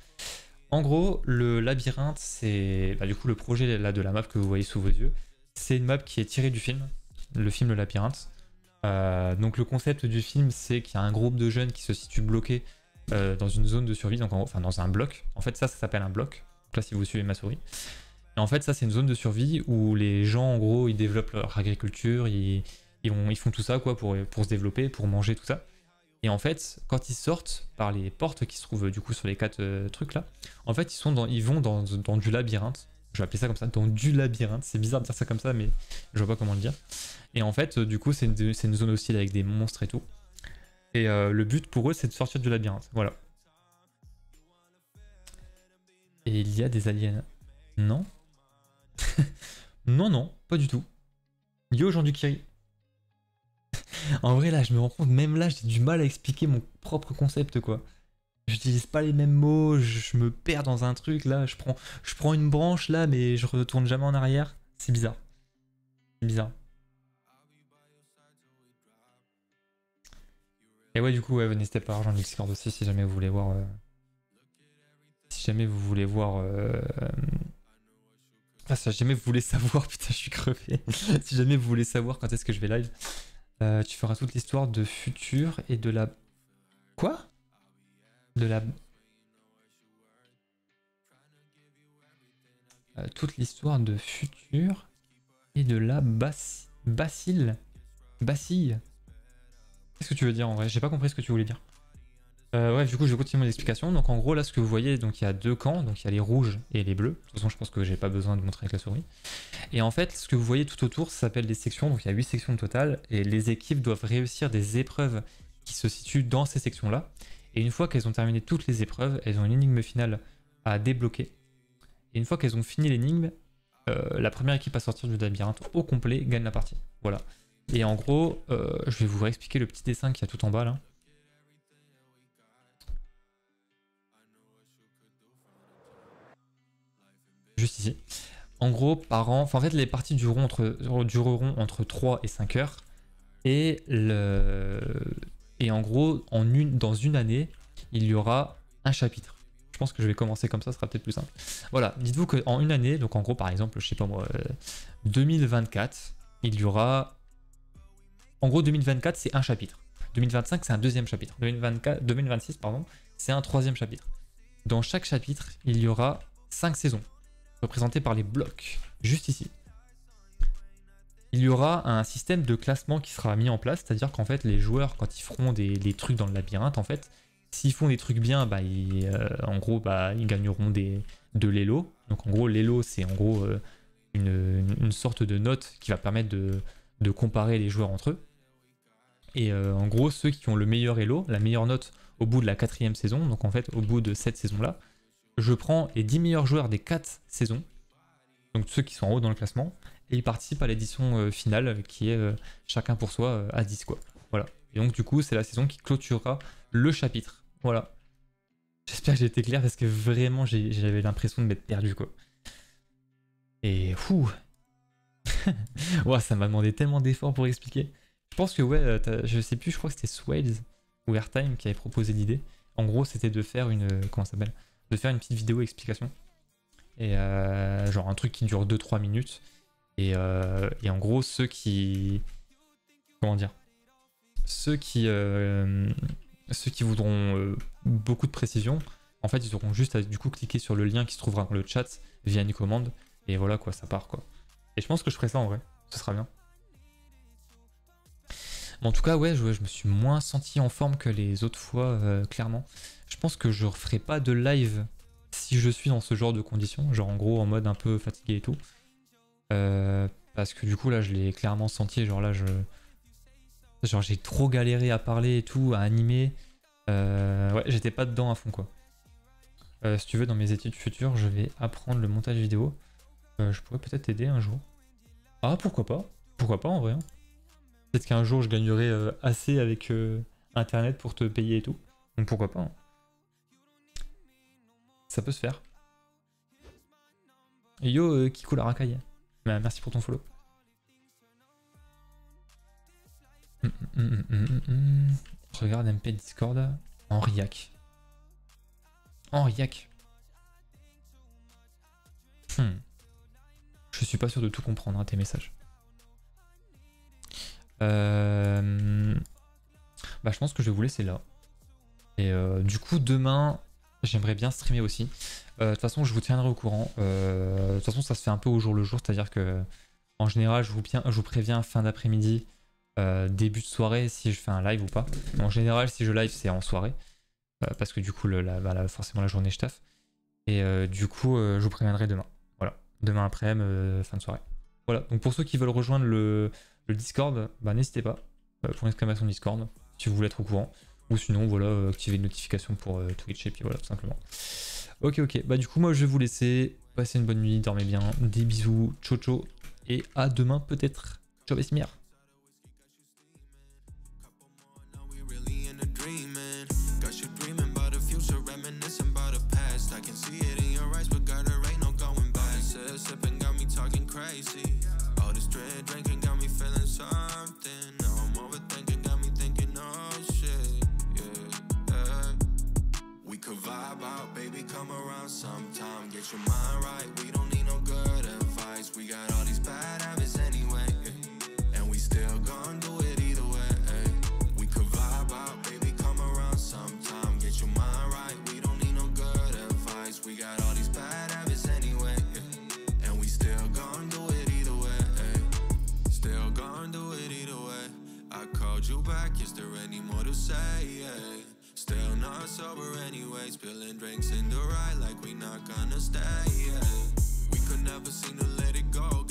En gros, le labyrinthe, c'est bah, du coup le projet là de la map que vous voyez sous vos yeux. C'est une map qui est tirée du film, le film Le Labyrinthe. Donc le concept du film, c'est qu'il y a un groupe de jeunes qui se situe bloqué dans une zone de survie, donc enfin dans un bloc. En fait ça s'appelle un bloc. Donc là si vous suivez ma souris. Et en fait ça c'est une zone de survie où les gens en gros ils développent leur agriculture, ils font tout ça quoi pour se développer, pour manger tout ça. Et en fait, quand ils sortent par les portes qui se trouvent du coup sur les 4 trucs là, en fait ils vont dans du labyrinthe. Je vais appeler ça comme ça, dans du labyrinthe. C'est bizarre de dire ça comme ça, mais je vois pas comment le dire. Et en fait, du coup, c'est une zone hostile avec des monstres et tout. Et le but pour eux, c'est de sortir du labyrinthe. Voilà. Et il y a des aliens. Non. Non, non, pas du tout. Yo, Jean du Kiri. En vrai, là, je me rends compte, même là, j'ai du mal à expliquer mon propre concept, quoi. J'utilise pas les mêmes mots, je me perds dans un truc, là, je prends une branche, là, mais je retourne jamais en arrière. C'est bizarre. C'est bizarre. Et ouais, du coup, ouais, n'hésitez pas à rejoindre le Discord aussi si jamais vous voulez voir... Si jamais vous voulez voir... Ah, si jamais vous voulez savoir... Putain, je suis crevé. Si jamais vous voulez savoir quand est-ce que je vais live... tu feras toute l'histoire de Futur et de la... Quoi? De la... toute l'histoire de Futur et de la Bacille. Bacille. Qu'est-ce que tu veux dire en vrai? J'ai pas compris ce que tu voulais dire. Ouais, du coup, je vais continuer mon explication. Donc, en gros, là, ce que vous voyez, donc il y a 2 camps. Donc, il y a les rouges et les bleus. De toute façon, je pense que j'ai pas besoin de montrer avec la souris. Et en fait, ce que vous voyez tout autour, ça s'appelle des sections. Donc, il y a 8 sections au total. Et les équipes doivent réussir des épreuves qui se situent dans ces sections-là. Et une fois qu'elles ont terminé toutes les épreuves, elles ont une énigme finale à débloquer. Et une fois qu'elles ont fini l'énigme, la première équipe à sortir du labyrinthe au complet gagne la partie. Voilà. Et en gros, je vais vous réexpliquer le petit dessin qu'il y a tout en bas là. Juste ici. En gros, par an, enfin en fait les parties dureront entre 3 et 5 heures. Et en gros, dans une année, il y aura un chapitre. Je pense que je vais commencer comme ça sera peut-être plus simple. Voilà, dites-vous qu'en une année, donc en gros par exemple, je sais pas moi, 2024, il y aura... En gros 2024 c'est un chapitre. 2025 c'est un deuxième chapitre. 2026 pardon, c'est un troisième chapitre. Dans chaque chapitre, il y aura 5 saisons, représentées par les blocs, juste ici. Il y aura un système de classement qui sera mis en place, c'est-à-dire qu'en fait les joueurs quand ils feront des trucs dans le labyrinthe, en fait, s'ils font des trucs bien, bah, en gros bah, ils gagneront de l'elo. Donc en gros l'elo c'est en gros une sorte de note qui va permettre de comparer les joueurs entre eux. Et en gros, ceux qui ont le meilleur elo, la meilleure note au bout de la 4e saison, donc en fait au bout de cette saison-là, je prends les 10 meilleurs joueurs des 4 saisons, donc ceux qui sont en haut dans le classement, et ils participent à l'édition finale qui est chacun pour soi à 10 quoi. Voilà. Et donc du coup, c'est la saison qui clôturera le chapitre. Voilà. J'espère que j'ai été clair parce que vraiment j'avais l'impression de m'être perdu quoi. Et fou. Ouais, ça m'a demandé tellement d'efforts pour expliquer. Je pense que ouais, je sais plus, je crois que c'était Swales ou Airtime qui avait proposé l'idée. En gros, c'était de faire une comment ça s'appelle, de faire une petite vidéo explication. Et genre un truc qui dure 2-3 minutes. Et en gros, ceux qui comment dire, ceux qui voudront beaucoup de précision, en fait, ils auront juste à du coup cliquer sur le lien qui se trouvera dans le chat via une commande. Et voilà quoi, ça part quoi. Et je pense que je ferai ça en vrai, ce sera bien. Mais en tout cas, ouais, je me suis moins senti en forme que les autres fois, clairement. Je pense que je referai pas de live si je suis dans ce genre de conditions, genre en gros en mode un peu fatigué et tout. Parce que du coup là, je l'ai clairement senti, genre là, genre j'ai trop galéré à parler et tout, à animer. Ouais, j'étais pas dedans à fond quoi. Si tu veux, dans mes études futures, je vais apprendre le montage vidéo. Je pourrais peut-être t'aider un jour. Ah, pourquoi pas? Pourquoi pas en vrai hein. Peut-être qu'un jour je gagnerai assez avec internet pour te payer et tout. Donc pourquoi pas hein. Ça peut se faire. Et yo Kiko la racaille. Bah, merci pour ton follow. Regarde MP Discord. Henriac. Henriac. Je suis pas sûr de tout comprendre hein, tes messages. Bah, je pense que je vais vous laisser là. Et du coup, demain, j'aimerais bien streamer aussi. De toute façon, je vous tiendrai au courant. De toute façon, ça se fait un peu au jour le jour, c'est-à-dire que en général, je vous préviens fin d'après-midi, début de soirée si je fais un live ou pas. En général, si je live, c'est en soirée. Parce que du coup, forcément, la journée, je taffe. Et du coup, je vous préviendrai demain. Voilà. Demain après-midi, fin de soirée. Voilà. Donc pour ceux qui veulent rejoindre le Discord, bah n'hésitez pas. Pour l'exclamation Discord, si vous voulez être au courant. Ou sinon, voilà, activer une notification pour Twitch et puis voilà, tout simplement. Ok. Bah du coup, moi, je vais vous laisser. Passez une bonne nuit, dormez bien. Des bisous, ciao ciao. Et à demain peut-être. Ciao Besmir. Sometime get your mind right. We don't need no good advice. We got all these bad habits anyway, and we still gon' do it either way. We could vibe out, baby, come around sometime. Get your mind right. We don't need no good advice. We got all these bad habits anyway, and we still gon' do it either way. Still gon' do it either way. I called you back. Is there any more to say? Still not sober anyway, spilling drinks in the ride like we not gonna stay, yeah. We could never seem to let it go.